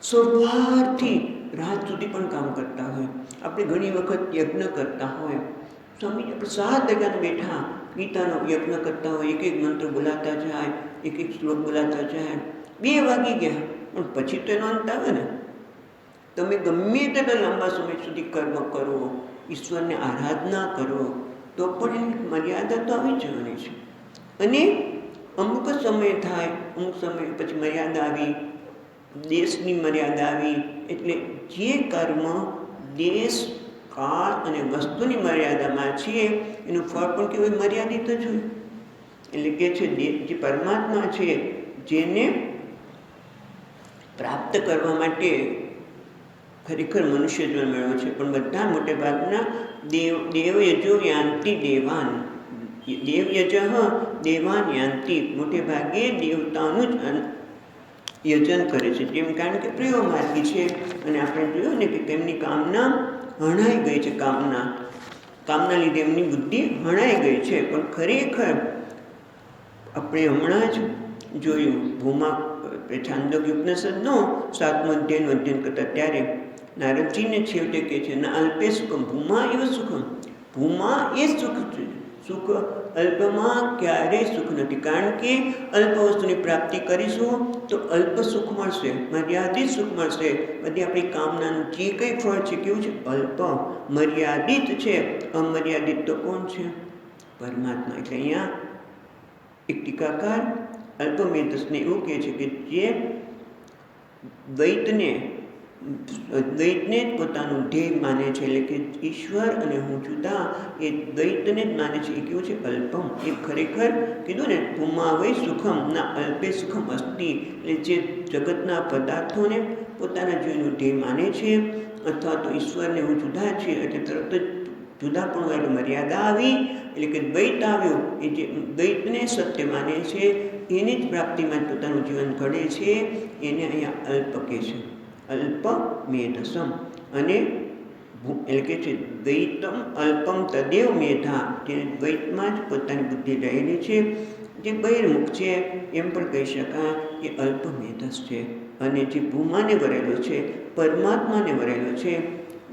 સવારથી રાત સુધી પણ કામ કરતા હોય. આપણે ઘણી વખત યજ્ઞ કરતા હોય, સ્વામી આપણે 7 વાગ્યાના બેઠા ગીતાનો યજ્ઞ કરતા હોય, એક મંત્ર બોલાતા જાય, એક શ્લોક બોલાતા જાય, 2 વાગી ગયા, પણ પછી તો એનો અંત આવે ને. તમે ગમે તેટલા લાંબા સમય સુધી કર્મ કરો, ઈશ્વરને આરાધના કરો, તો પણ એની મર્યાદા તો આવી જવાની છે. અને અમુક સમય થાય, અમુક સમય પછી મર્યાદા આવી, દેશની મર્યાદા આવી, એટલે જે કર્મ દેશ, કાળ અને વસ્તુની મર્યાદામાં છે એનું ફળ પણ કેવું મર્યાદિત જ હોય. એટલે કે છે જે પરમાત્મા છે, જેને પ્રાપ્ત કરવા માટે ખરેખર મનુષ્ય જીવન મેળવ્યો છે, પણ બધા મોટે ભાગના દેવયજો યાંતિ દેવાન, દેવયજ દેવાન યાંતિ, મોટે ભાગે દેવતાનું જ યજન કરે છે. જેમ કારણ કે પ્રિય માર્ગી છે, અને આપણે જોયું ને કે તેમની કામના હણાઈ ગઈ છે. કામના લીધે એમની બુદ્ધિ હણાઈ ગઈ છે. પણ ખરેખર આપણે હમણાં જ જોયું ભૂમા છાંદોગ્ય ઉપનિષદનો 7મો અધ્યાયનું અધ્યયન કરતા ત્યારે નારદજીને છેવટે કહે છે, ના અલ્પે સુખમ ભૂમા એવ સુખમ, ભૂમા એ સુખ છે. સુખ અલ્પમાં ક્યારેય સુખ નથી, કારણ કે અલ્પ વસ્તુની પ્રાપ્તિ કરીશું તો અલ્પ સુખ મળશે, મર્યાદિત સુખ મળશે. બધી આપણી કામનાનું જે કંઈ ફળ છે કેવું છે, અલ્પ, મર્યાદિત છે. અમર્યાદિત તો કોણ છે? પરમાત્મા. એટલે અહીંયા એક ટીકાકાર અલ્પમેધસને એવું કહે છે કે જે દ્વૈતને જ પોતાનું ધ્યેય માને છે, એટલે કે ઈશ્વર અને હું જુદા, એ દ્વૈતને જ માને છે. એ કેવું છે? અલ્પમ. એ ખરેખર કીધું ને, ભૂમા વૈ સુખમ ના અલ્પે સુખમ અસ્તિ, એટલે જે જગતના પદાર્થોને પોતાના જીવનનું ધ્યેય માને છે, અથવા તો ઈશ્વરને હું જુદા છે, એટલે તરત જ જુદાપણું એટલે મર્યાદા આવી, એટલે કે દ્વૈત આવ્યો. એ જે દ્વૈતને સત્ય માને છે, એની જ પ્રાપ્તિમાં પોતાનું જીવન ઘડે છે, એને અહીંયા અલ્પ કહે છે, અલ્પમેધસમ. અને એટલે કે છે દ્વૈતમ અલ્પમ તદેવ મેધા, જે દ્વૈતમાં જ પોતાની બુદ્ધિ રહેલી છે, જે બહિર્મુખ છે, એમ પણ કહી શકાય કે અલ્પમેધસ છે. અને જે ભૂમાને વરેલો છે, પરમાત્માને વરેલો છે,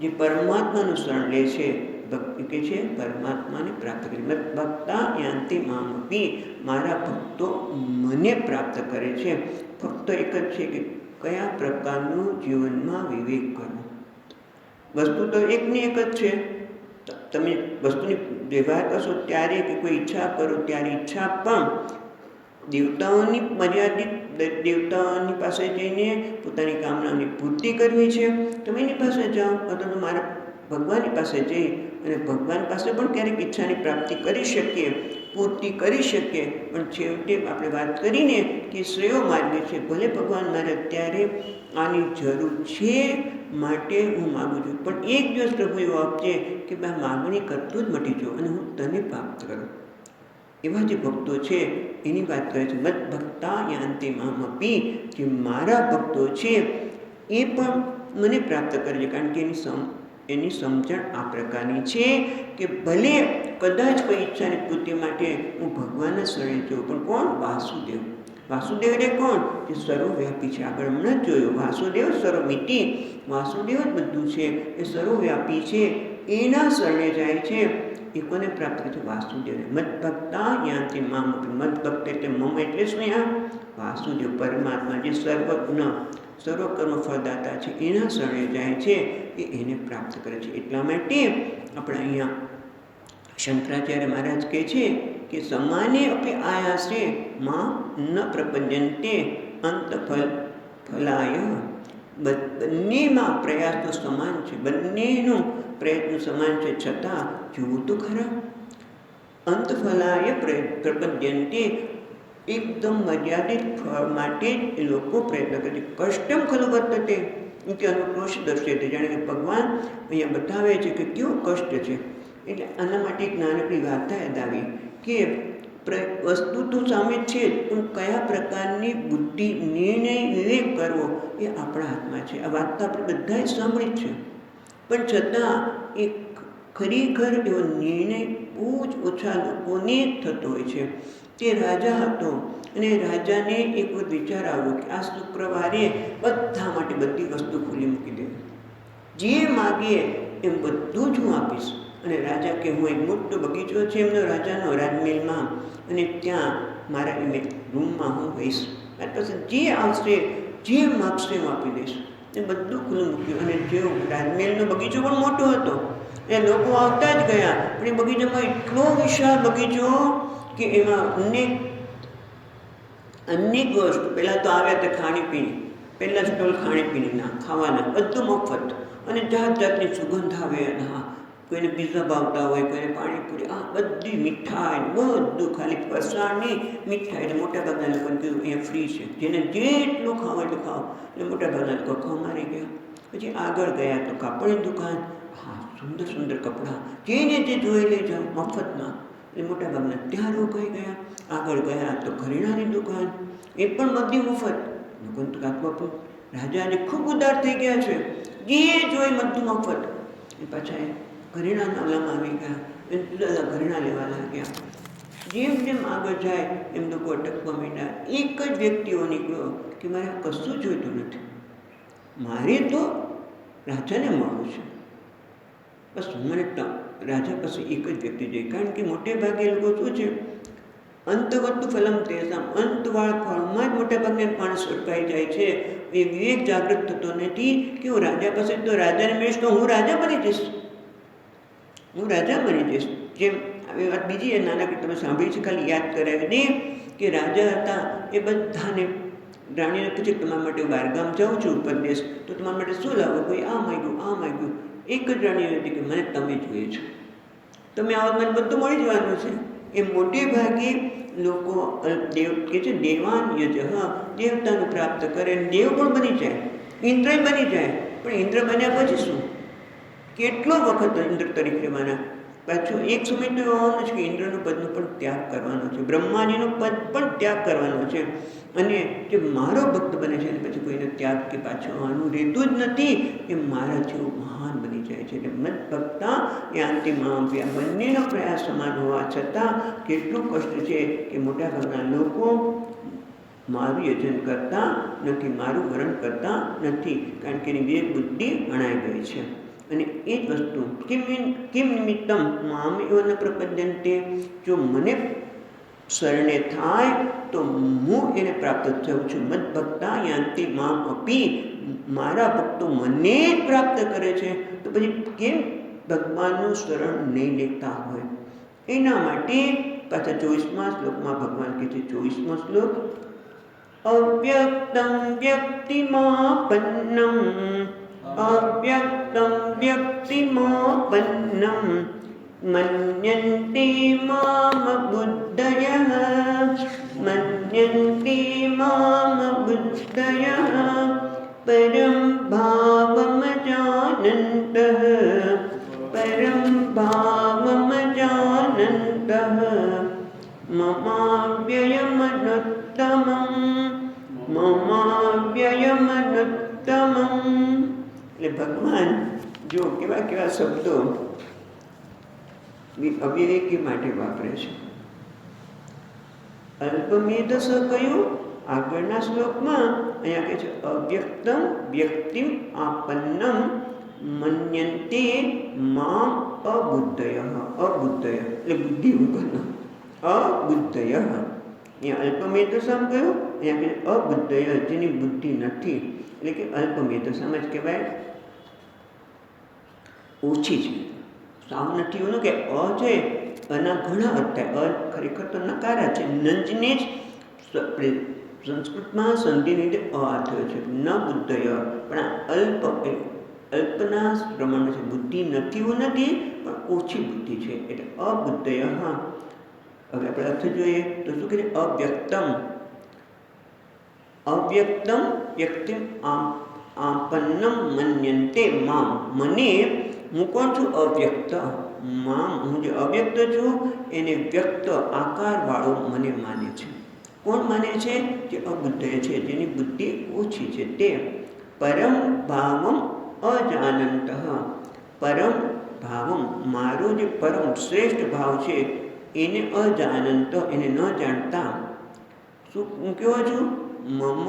જે પરમાત્માનું શરણ લે છે, ભક્તિ કે છે પરમાત્માને પ્રાપ્ત કરી. ભક્તા યાંતિ મામપી, મારા ભક્તો મને પ્રાપ્ત કરે છે. ફક્ત એક જ છે કે કયા પ્રકારનું જીવનમાં વિવેક કરવો. વસ્તુ તો એકની એક જ છે. તમે વસ્તુની વ્યવહાર કરશો ત્યારે, કે કોઈ ઈચ્છા કરો ત્યારે, ઈચ્છા પણ દેવતાઓની મર્યાદિત, દેવતાઓની પાસે જઈને પોતાની કામનાની પૂર્તિ કરવી છે, તમે એની પાસે જાઓ, અથવા તો મારા ભગવાનની પાસે જઈ અને ભગવાન પાસે પણ ક્યારેક ઈચ્છાની પ્રાપ્તિ કરી શકીએ, પૂર્તિ કરી શકીએ. પણ છેવટે આપણે વાત કરીને કે શ્રેયો માર્ગ છે, ભલે ભગવાન મારે અત્યારે આની જરૂર છે માટે હું માગું છું, પણ એક દિવસ પ્રભુ એવો આપજે કે મેં માગણી કરતો જ મટી જાઉં અને હું તને પ્રાપ્ત કરું. એવા જે ભક્તો છે એની વાત કરે છે. મત ભક્તા યાંતિ મામપી, જે મારા ભક્તો છે એ પણ મને પ્રાપ્ત કરે છે, કારણ કે એની સમજણ આ પ્રકારની છે કે ભલે કદાચ કોઈ ઈચ્છાની પૂર્તિ માટે હું ભગવાનના શરણે જાઉં, પણ કોણ? વાસુદેવ. વાસુદેવ એટલે કોણ? જે સર્વવ્યાપી છે. આગળ હમણાં જ જોયું, વાસુદેવ સર્વમિતિ, વાસુદેવ જ બધું છે, એ સર્વવ્યાપી છે, એના શરણે જાય છે. એ કોને પ્રાપ્ત કરે છે? વાસુદેવને. મદભક્તા યાંતિ મામપી. મદભક્ત એટલે મમ એટલે શું? વાસુદેવ પરમાત્મા, જે સર્વજ્ઞ, સર્વકર્મ ફળદાતા છે, એના શરણે જાય છે, એ એને પ્રાપ્ત કરે છે. એટલા માટે આપણે અહીંયા શંકરાચાર્ય મહારાજ કહે છે કે સમાને અપી આયાસે માં ન પ્રપંચન્તે અંત ફલાય. બંનેમાં પ્રયાસ તો સમાન છે, બંનેનું પ્રયત્ન સમાન છે, છતાં જુઓ તો ખરા. અંતફલાય પ્રપદ્યંતે, એકદમ મર્યાદિત ફળ માટે જ એ લોકો પ્રયત્ન કરે છે. કષ્ટમ ખલુ વર્તતે કે અનુક્રોશ દર્શયતે, જાણે કે ભગવાન અહીંયા બતાવે છે કે કેવું કષ્ટ છે. એટલે આના માટે એક નાનકડી વાર્તા યાદ આવી કે વસ્તુ તો સામે છે જ, પણ કયા પ્રકારની બુદ્ધિ, નિર્ણય, વિવેક કરવો એ આપણા હાથમાં છે. આ વાર્તા આપણે બધાએ સાંભળી જ છે, પણ છતાં એક ખરેખર એવો નિર્ણય બહુ જ ઓછા લોકોને થતો હોય છે. તે રાજા હતો અને રાજાને એક વખત વિચાર આવ્યો કે આ શુક્રવારે બધા માટે બધી વસ્તુ ખુલ્લી મૂકી દે, જે માગીએ એમ બધું જ હું આપીશ. અને રાજા કે હું એક મોટો બગીચો છે એમનો રાજાનો રાજમહેલમાં, અને ત્યાં મારા એમ રૂમમાં હું રહીશ. મારી પાસે જે આવશે, જે માગશે હું આપી દઈશ. એ બધું ખુલ્લું મૂક્યું. અને જેવો રાજમહેલનો બગીચો પણ મોટો હતો, એ લોકો આવતા જ ગયા. પણ એ બગીચામાં એટલો વિશાળ બગીચો કે એમાં અનેક વસ્તુ, પહેલાં તો આવ્યા તે ખાણીપીણી, પહેલાં સ્ટોલ ખાણીપીણીના, ખાવાના, બધું મફત. અને જાત જાતની સુગંધ આવે. અને હા, કોઈને પીઝા ભાવતા હોય, કોઈને પાણીપુરી, આ બધી મીઠાઈ, બધું ખાલી ફરસાણની મીઠાઈ. એટલે મોટાભાગના લોકોને કહ્યું અહીંયા ફ્રી છે, જેને જેટલું ખાવ એટલું ખાઓ. એટલે મોટાભાગના લોકો ખાવા મારી ગયા. પછી આગળ ગયા તો કાપડની દુકાન, હા, સુંદર સુંદર કપડાં, જેને જે જોઈ લઈ જાઓ મફતમાં. એટલે મોટાભાગના ત્યાં રોકાઈ ગયા. આગળ ગયા તો ઘરેણાની દુકાન, એ પણ બધી મફત. લોકોને તો કાપવા, રાજાને ખૂબ ઉદાર થઈ ગયા છે, જે જોઈ બધું મફત. એ પાછા ઘરેણાના ઓલામાં આવી ગયા, એ જુદા ઘરેણા લેવા લાગ્યા. જેમ જેમ આગળ જાય એમ લોકો અટકવા માંડ્યા. એક જ વ્યક્તિઓ નીકળ્યો કે મારે કશું જોઈતું નથી, મારે તો રાજાને મળવું છે, બસ. મને રાજા પાસે એક જ વ્યક્તિ જોઈએ. કારણ કે મોટે ભાગે લોકો શું છે, અંતવત્તુ ફલમ તેસામ, અંતવાળા ફળમાં જ મોટા ભાગને માણસ અટકાઈ જાય છે. એ વિવેક જાગૃત થતો નથી કે હું રાજા પાસે તો રાજાને મળીશ તો હું રાજા બની જઈશ, હું રાજા બની જઈશ. જેમ આવી વાત બીજી એ નાનકડી તમે સાંભળી છે, ખાલી યાદ કરાવી દે કે રાજા હતા, એ બધાને રાણીને પૂછે તમારા માટે બહારગામ જાઉં છું ઉપદેશ, તો તમારા માટે શું લાવો? કોઈ આ માગ્યું, આ માગ્યું. એક જ રાણી હતી કે મને તમે જોઈએ છો, તમે આવો મને બધું મળી જવાનું છે. એ મોટે ભાગે લોકો દેવ કે છે દેવાન યજ, દેવતાનું પ્રાપ્ત કરે, દેવ પણ બની જાય, ઇન્દ્ર બની જાય. પણ ઇન્દ્ર બન્યા પછી શું? કેટલો વખત ઇન્દ્ર તરીકે રહેવાના? પાછું એક સમય તો એવો આવવાનો છે કે ઇન્દ્રનું પદનો પણ ત્યાગ કરવાનો છે, બ્રહ્માજીનો પદ પણ ત્યાગ કરવાનો છે. અને જે મારો ભક્ત બને છે, પછી કોઈને ત્યાગ કે પાછું આવવાનું રહેતું જ નથી. એ મારા જેવું મહાન બની જાય છે. એટલે મત ભક્તા એ અંતિમમાં આ બંનેનો પ્રયાસ સમાન હોવા છતાં કેટલું કષ્ટ છે કે મોટાભાગના લોકો મારું યજન કરતા નથી, મારું વરણ કરતા નથી, કારણ કે એની વિવેક બુદ્ધિ અણાઈ ગઈ છે. અને એ જ વસ્તુ કિમ નિમિત્તમ મામ એવ ન પ્રપદ્યંતે, જો મને શરણે થાય તો હું એને પ્રાપ્ત થઉં છું. મદ ભક્તા યાંતિ મામ અપી, મારા ભક્તો મને જ પ્રાપ્ત કરે છે. તો પછી કેમ ભગવાનનું શરણ નહીં લેતા હોય? એના માટે પાછા 24મા શ્લોકમાં ભગવાન કહે છે, 24મો શ્લોક, અવ્યક્તમ વ્યક્તિમાપન્નમ, અવ્યક્તમ વ્યક્તિમાપન્નમ મન્યન્તે મામ બુદ્ધયઃ, મન્યન્તે મામ બુદ્ધયઃ પરમ ભાવમજાનन्तઃ, પરમ ભાવમજાનन्तઃ મમાવ્યયમનુત્તમં, મમાવ્યયમનુત્તમં. એટલે ભગવાન જો કેવા કેવા શબ્દો અવિવેકી માટે વાપરે છે. અલ્પમેધસ કયું? આગળના શ્લોકમાં અહીંયા કહે છે અવ્યક્તમ વ્યક્તિમ આપન્નમ મન્યન્તે મામ અબુદ્ધય, અબુદ્ધય એટલે બુદ્ધિ વગરનો, અબુદ્ધય. અહીંયા અલ્પમેધસામ કયું? અહીંયા કહે અબુદ્ધય, જેની બુદ્ધિ નથી. એટલે કે અલ્પમેધસામ જ કહેવાય, ઓછી છે, સાવ નથી. એવું કે અ છે, એના ઘણા અર્થ થાય. ખરેખર તો નકારા છે, નંજને જ સંસ્કૃતમાં સંધિ લીધે અ થયો છે, ન બુદ્ધય. પણ આ અલ્પ અલ્પના પ્રમાણે છે. બુદ્ધિ નથી એવું નથી, પણ ઓછી બુદ્ધિ છે, એટલે અબુદ્ધય. હવે આપણે અર્થ જોઈએ તો શું કહે છે? અવ્યક્તમ. અવ્યક્તમ વ્યક્તિમ આપન્નમ મન્યન્તે મામ. મને, હું કોણ છું? અવ્યક્ત. મામ, હું જે અવ્યક્ત છું એને વ્યક્ત આકારવાળો મને માને છે. કોણ માને છે? જે અબુદ્ધય છે, જેની બુદ્ધિ ઓછી છે તે. પરમ ભાવમ અજાનંત. પરમ ભાવમ, મારો જે પરમ શ્રેષ્ઠ ભાવ છે એને અજાનંત, એને ન જાણતા. શું હું કેવો છું? મમ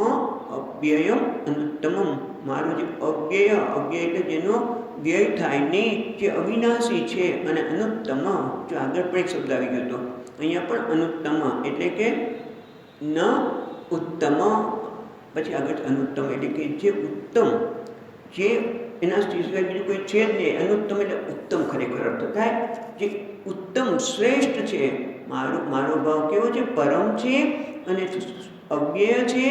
અવ્યયમ અનુત્તમમ. મારો જે અવ્યય, અવ્યય એટલે જેનો વ્યય થાય નહીં, જે અવિનાશી છે, અને અનુત્તમ, જો આગળ પણ એક શબ્દ આવી ગયો હતો, અહીંયા પણ અનુત્તમ એટલે કે ન ઉત્તમ, પછી આગળ અનુત્તમ એટલે કે જે ઉત્તમ, જે એના સિવાય બીજું કોઈ છે જ નહીં. અનુત્તમ એટલે ઉત્તમ ખરેખર અર્થ થાય, જે ઉત્તમ શ્રેષ્ઠ છે. મારો ભાવ કેવો છે? પરમ છે, અને અવ્યય છે,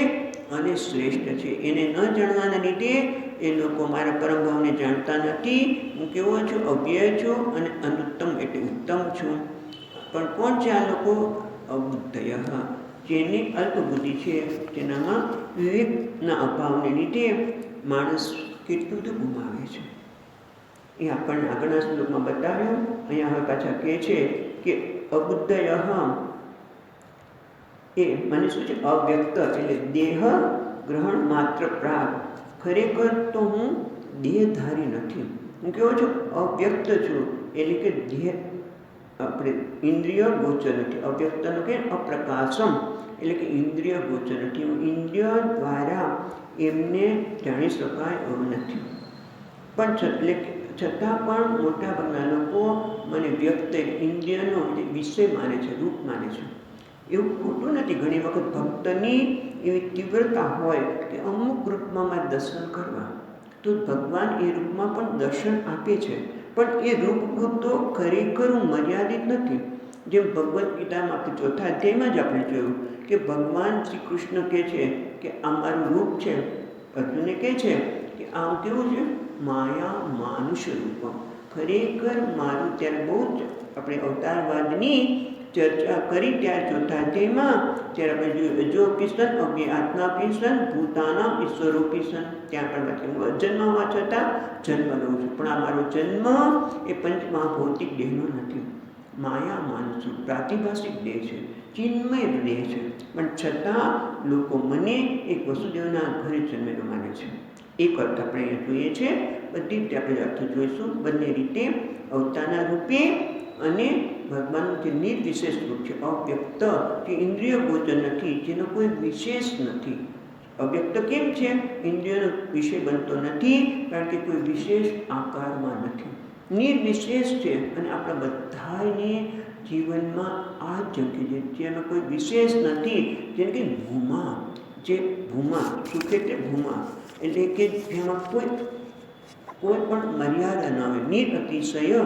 અને શ્રેષ્ઠ છે. એને ન જાણવાના લીધે એ લોકો મારા પરમ ભાવને જાણતા નથી. હું કેવો છું? અવ્યય છું, અને અનુત્તમ એટલે ઉત્તમ છું. પણ કોણ છે આ લોકો? અબુદ્ધય, જેની અલ્પ બુદ્ધિ છે, જેનામાં વિવેકના અભાવને લીધે માણસ કેટલું બધું ગુમાવે છે. એ આપણને આગળના શ્લોકમાં બતાવ્યું. અહીંયા હવે પાછા કહે છે કે અબુદ્ધય એ મને શું છે? અવ્યક્ત એટલે દેહ ગ્રહણ માત્ર પ્રાગ. ખરેખર તો હું દેહધારી નથી. હું કેવો છું? અવ્યક્ત છું, એટલે કે દેહ આપણે ઇન્દ્રિય ગોચર નથી. અવ્યક્તનો કે અપ્રકાશમ એટલે કે ઇન્દ્રિય ગોચર નથી. હું ઇન્દ્રિય દ્વારા એમને જાણી શકાય એવું નથી. પણ છતાં પણ મોટાભાગના લોકો મને વ્યક્ત ઇન્દ્રિયનો વિષય માને છે, રૂપ માને છે. એવું ખોટું નથી. ઘણી વખત ભક્તની એવી તીવ્રતા હોય કે અમુક રૂપમાં મારે દર્શન કરવા, તો ભગવાન એ રૂપમાં પણ દર્શન આપે છે. પણ એ રૂપ તો ખરેખર મર્યાદિત નથી. જેમ ભગવદ્ ગીતામાં આપણે ચોથા અધ્યાયમાં જ આપણે જોયું કે ભગવાન શ્રી કૃષ્ણ કહે છે કે આ મારું રૂપ છે. અર્જુનને કહે છે કે આ કેવું છે? માયા માનુષ રૂપમ. ખરેખર મારું ત્યારે બહુ જ આપણે અવતારવાદની ચર્ચા કરી ત્યારે ચોથા અધ્યાયમાં, ત્યારે આપણે જોયું અજોપીસન અવ્ય આત્માપીસન ભૂતાના ઈશ્વરોપીસન. ત્યાં પણ નથી હું અજન્મ હોવા છતાં જન્મ લઉં છું, પણ આ મારો જન્મ એ પંચમહાભૌતિક દેહનો નથી. માયા માનુષ પ્રાતિભાષિક દેહ છે, ચિન્મય દેહ છે, પણ છતાં લોકો મને એક વસુદેવના ઘરે જન્મેલો માને છે. એક અર્થ આપણે અહીંયા જોઈએ છે. બધી રીતે આપણે અર્થ જોઈશું, બંને રીતે અવતારના રૂપે અને ભગવાનનું જે નિર્વિશેષ રૂપ છે, અવ્યક્ત, કે ઇન્દ્રિય ગોચર નથી, જેનો કોઈ વિશેષ નથી. અવ્યક્ત કેમ છે? ઇન્દ્રિયનો વિષય બનતો નથી, કારણ કે કોઈ વિશેષ આકારમાં નથી. નિર્વિશેષ છે, અને આપણા બધાને જીવનમાં આ જ ઝંખી છે, જેનો કોઈ વિશેષ નથી. જેમ કે ભૂમા, જે ભૂમા સુખ એટલે ભૂમા એટલે કે જેમાં કોઈ પણ મર્યાદા ન હોય, નિરઅતિશય,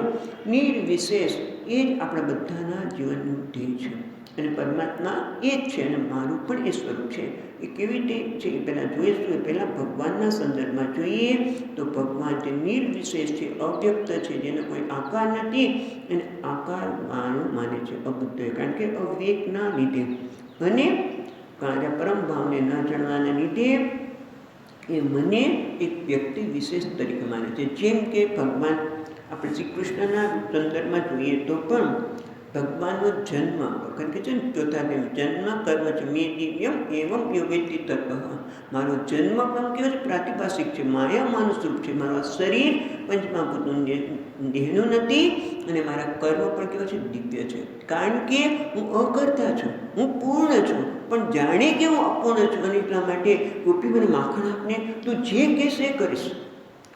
નિર્વિશેષ. એ જ આપણા બધાના જીવનનું ધ્યેય છે, અને પરમાત્મા એ જ છે, અને મારું પણ એ સ્વરૂપ છે. એ કેવી રીતે છે એ પહેલાં જોઈશું. એ પહેલાં ભગવાનના સંદર્ભમાં જોઈએ તો ભગવાન જે નિર્વિશેષ છે, અવ્યક્ત છે, જેનો કોઈ આકાર નથી, એને આકાર માને છે અબુદ્ધ, કારણ કે અવિવેકના લીધે અને પરમ ભાવને ન જાણવાના લીધે એ મને એક વ્યક્તિ વિશેષ તરીકે માને છે. જેમ કે ભગવાન આપણે શ્રી કૃષ્ણના સંદર્ભમાં જોઈએ તો પણ ભગવાનનો જન્મ, કારણ કે છે ને ચોથા જન્મ કર્મ છે મે દિવ્યમ એવમ યોગેતી તત્વ. મારો જન્મ પણ કેવો છે? પ્રાતિભાષિક છે, માયા માનુષ રૂપ છે. મારું શરીર પંચમહાભૂતનું દેહનું નથી, અને મારા કર્મ પણ કેવો છે? દિવ્ય છે. કારણ કે હું અકર્તા છું, હું પૂર્ણ છું, પણ જાણે કે હું અપૂર્ણ છું. અને એટલા માટે ગોપી મને માખણ આપને, તું જે કહેશે એ કરીશ.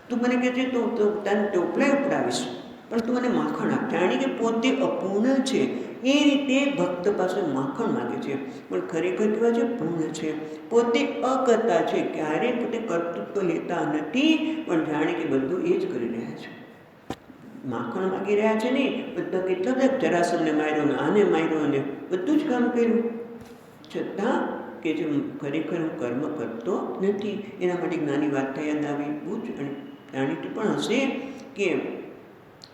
તું મને કહે છે તો તને ટોપલા ઉપડાવીશ, પણ તું મને માખણ આપ. જાણે કે પોતે અપૂર્ણ છે, એ રીતે ભક્ત પાસે માખણ માગે છે, પણ ખરેખર કેવા છે? પૂર્ણ છે. પોતે અકર્તા છે, ક્યારેય પોતે કર્તૃત્વ લેતા નથી, પણ જાણે કે બધું એ જ કરી રહ્યા છે. માખણ માગી રહ્યા છે ને બધા. કેટલા બધા જરાસનને માર્યો ને આને માર્યો ને બધું જ કામ કર્યું, છતાં કે જે ખરેખર હું કર્મ કરતો નથી. એના માટે નાની વાત યાદ આવી, બહુ જ જાણીતું પણ હશે કે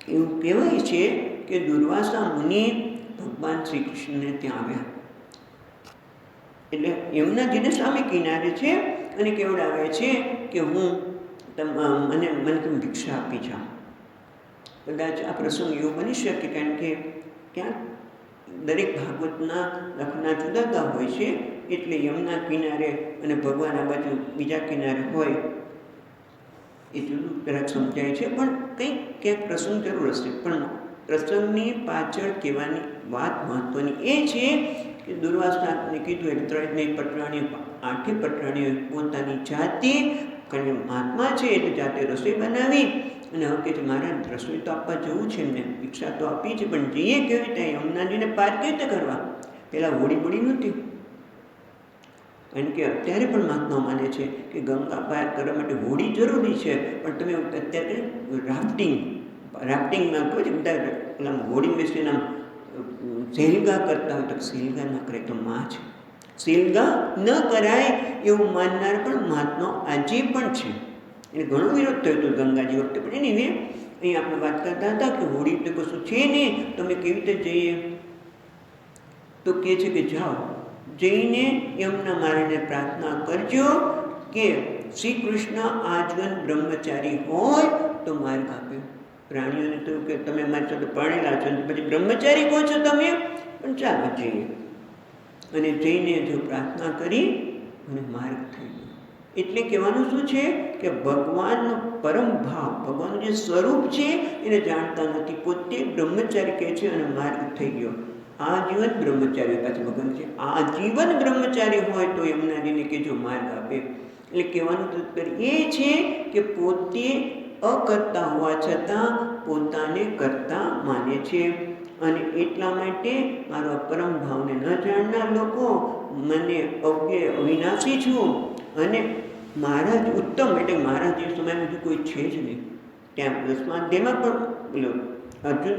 એવું કહેવાય છે કે દુર્વાસા મુનિ ભગવાન શ્રી કૃષ્ણને ત્યાં આવ્યા, એટલે યમુનાજીને સામે કિનારે છે અને કેવડાવે છે કે હું મને તમે ભિક્ષા આપી જાઓ. કદાચ આ પ્રસંગ એવો બની શકે, કારણ કે ક્યાંક દરેક ભાગવતના લખના જુદા જુદા હોય છે, એટલે યમુના કિનારે અને ભગવાન આ બાજુ બીજા કિનારે હોય એ જુદું જરાક સમજાય છે. પણ કંઈક ક્યાંક પ્રસંગ જરૂર હશે. પણ પ્રસંગની પાછળ કહેવાની વાત મહત્વની એ છે કે દુર્વાસાને કીધું એટલે ત્રણેય પટરાણીઓ, આઠે પટરાણીઓ પોતાની જાતે, કારણ કે મહાત્મા છે એટલે જાતે રસોઈ બનાવી અને હવે કે છે મહારાજ રસોઈ તો આપવા જવું છે એમને, ભિક્ષા તો આપી છે, પણ જઈએ કેવી રીતે, યમુનાજીને પાર કેવી રીતે કરવા? પહેલાં હોડી બોડી નહોતી, કારણ કે અત્યારે પણ મહાત્મા માને છે કે ગંગા પાર કરવા માટે હોડી જરૂરી છે. પણ તમે અત્યારે રાફ્ટિંગમાં કહો છો બધા પેલા હોડી બેસીને આમ સેલગા કરતા હોય, તો સેલગા ન કરે તો માં છે, સેલગા ન કરાય એવું માનનાર પણ મહાત્મા આજે પણ છે. એને ઘણો વિરોધ થયો હતો ગંગાજી વખતે, પણ એની અહીં આપણે વાત કરતા હતા કે હોડી તો કશું છે નહીં, તમે કેવી રીતે જઈએ? તો કહે છે કે જાઓ, જઈને યમુના મહારાજને પ્રાર્થના કરજો કે શ્રી કૃષ્ણ આજીવન બ્રહ્મચારી હોય તો માર્ગ આપ્યો. પ્રાણીઓને તો કે તમે મારી સાથે પરણેલા છો, પછી બ્રહ્મચારી કહો છો તમે, પણ ચાલો જઈએ. અને જઈને જો પ્રાર્થના કરી અને માર્ગ થઈ ગયો. એટલે કહેવાનું શું છે કે ભગવાનનો પરમ ભાવ, ભગવાનનું જે સ્વરૂપ છે એને જાણતા નથી, પોતે બ્રહ્મચારી કહે છે અને માર્ગ થઈ ગયો. આજીવન બ્રહ્મચારી, પાછું ભગવાન છે આજીવન બ્રહ્મચારી હોય તો યમુનાજીને કે જો માર્ગ આપે. એટલે કહેવાનું તાત્પર્ય એ છે કે પોતે અકર્તા હોવા છતાં પોતાને કરતા માને છે. અને એટલા માટે મારા પરમ ભાવને ન જાણનાર લોકો મને અવ્યય અવિનાશી છું અને મારા જ ઉત્તમ, એટલે મારા જે સમયમાં બીજું કોઈ છે જ નહીં. ત્યાં 10મા અધ્યાયમાં પણ બોલો અર્જુન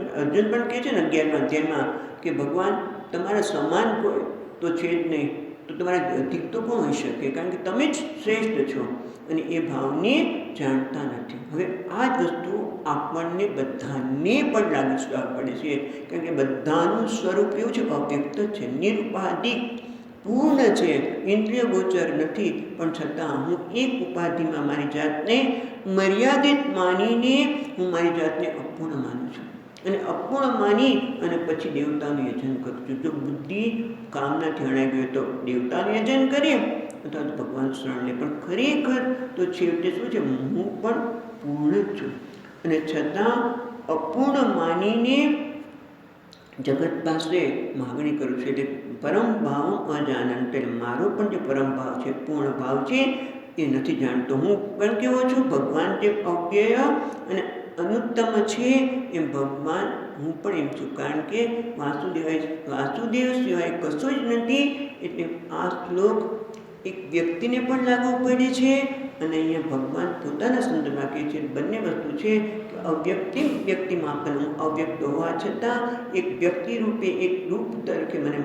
પણ કહે છે ને 11મા અધ્યાયમાં કે ભગવાન તમારા સમાન કોઈ તો છે જ નહીં, તો તમારા અધિક તો કોણ હોઈ શકે, કારણ કે તમે જ શ્રેષ્ઠ છો. અને એ ભાવને જાણતા નથી. હવે આ જ વસ્તુ આપણને બધાને પણ લાગુ પડે છે, કારણ કે બધાનું સ્વરૂપ એવું છે, અવ્યક્ત છે, નિરુપાધિક પૂર્ણ છે, ઇન્દ્રિય ગોચર નથી, પણ છતાં હું એક ઉપાધિમાં મારી જાતને મર્યાદિત માનીને હું મારી જાતને અપૂર્ણ માનું છું. અને અપૂર્ણ માની અને પછી દેવતાનું યજન કરું છું. જો બુદ્ધિ કામનાથી હણાઈ ગયો તો દેવતાનું યજન કરીએ અથવા તો ભગવાન શરણ લે, પણ ખરેખર તો છેવટે શું છે, હું પણ પૂર્ણ જ છું. અને છતાં અપૂર્ણ માનીને જગત પાસે માગણી કરું છું. એટલે પરમ ભાવ અજાનંત, એટલે મારો પણ જે પરમ ભાવ છે, પૂર્ણ ભાવ છે એ નથી જાણતો. હું પણ કેવો છું, ભગવાન જે અવ્યય અને અનુત્તમ છે એમ ભગવાન હું પણ એમ છું, કારણ કે વાસુદેવ સિવાય કશું જ નથી. એટલે આ શ્લોક એક વ્યક્તિને પણ લાગુ પડે છે અને અહીંયા ભગવાન પોતાના સંદર્ભમાં કહે છે. બંને વસ્તુ છે કે અવ્યક્તિ વ્યક્તિમાં પણ હું અવ્યક્ત હોવા છતાં એક વ્યક્તિ રૂપે, એક રૂપ તરીકે મને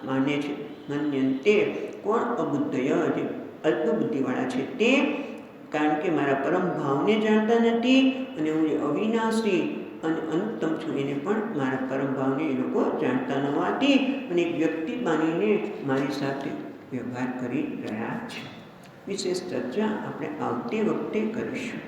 માને છે. મન્યંતે કોણ? અબુદ્ધય, જે અલ્પબુદ્ધિવાળા છે તે, કારણ કે મારા પરમ ભાવને જાણતા નથી અને હું જે અવિનાશી અને અનુત્તમ છું એને પણ મારા પરમ ભાવને એ લોકો જાણતા ન હોવાથી અને એક વ્યક્તિ માનીને મારી સાથે વ્યવહાર કરી રહ્યા છે. વિશેષ ચર્ચા આપણે આવતી વખતે કરીશું.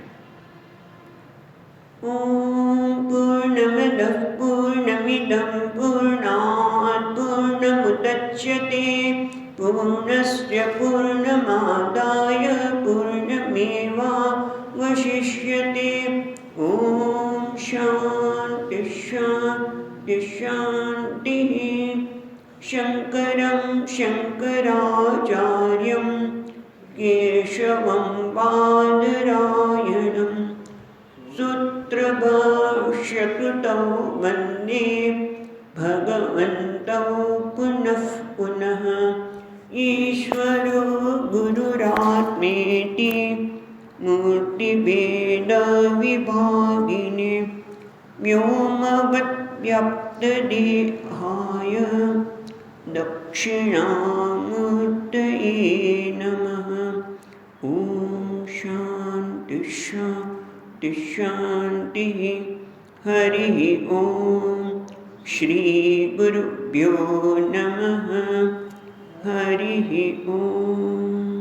ઓમ પૂર્ણમદ પૂર્ણમિદં પૂર્ણાત પૂર્ણમુદચ્યતે પૂર્ણસ્ય પૂર્ણમાદાય પૂર્ણમેવાવશિષ્યતે. ઓમ શાંતિ શાંતિ શાંતિ. શંકરં શંકરાચાર્યં કેશવં બાદરાયણં સૂત્રભાષ્યકૃતૌ વંદે ભગવन्तૌ પુનઃ પુનઃ. ઈશ્વરો ગુરુરાત્મેતિ મૂર્તિભેદવિભાગિને વ્યોમવદ્વ્યાપ્તદેહાય દક્ષિણામૂર્તયે નમઃ. ઓમ શાંતિ શાંતિ शान्तिः। हरिः ॐ। श्रीगुरुभ्यो नमः। हरिः ॐ।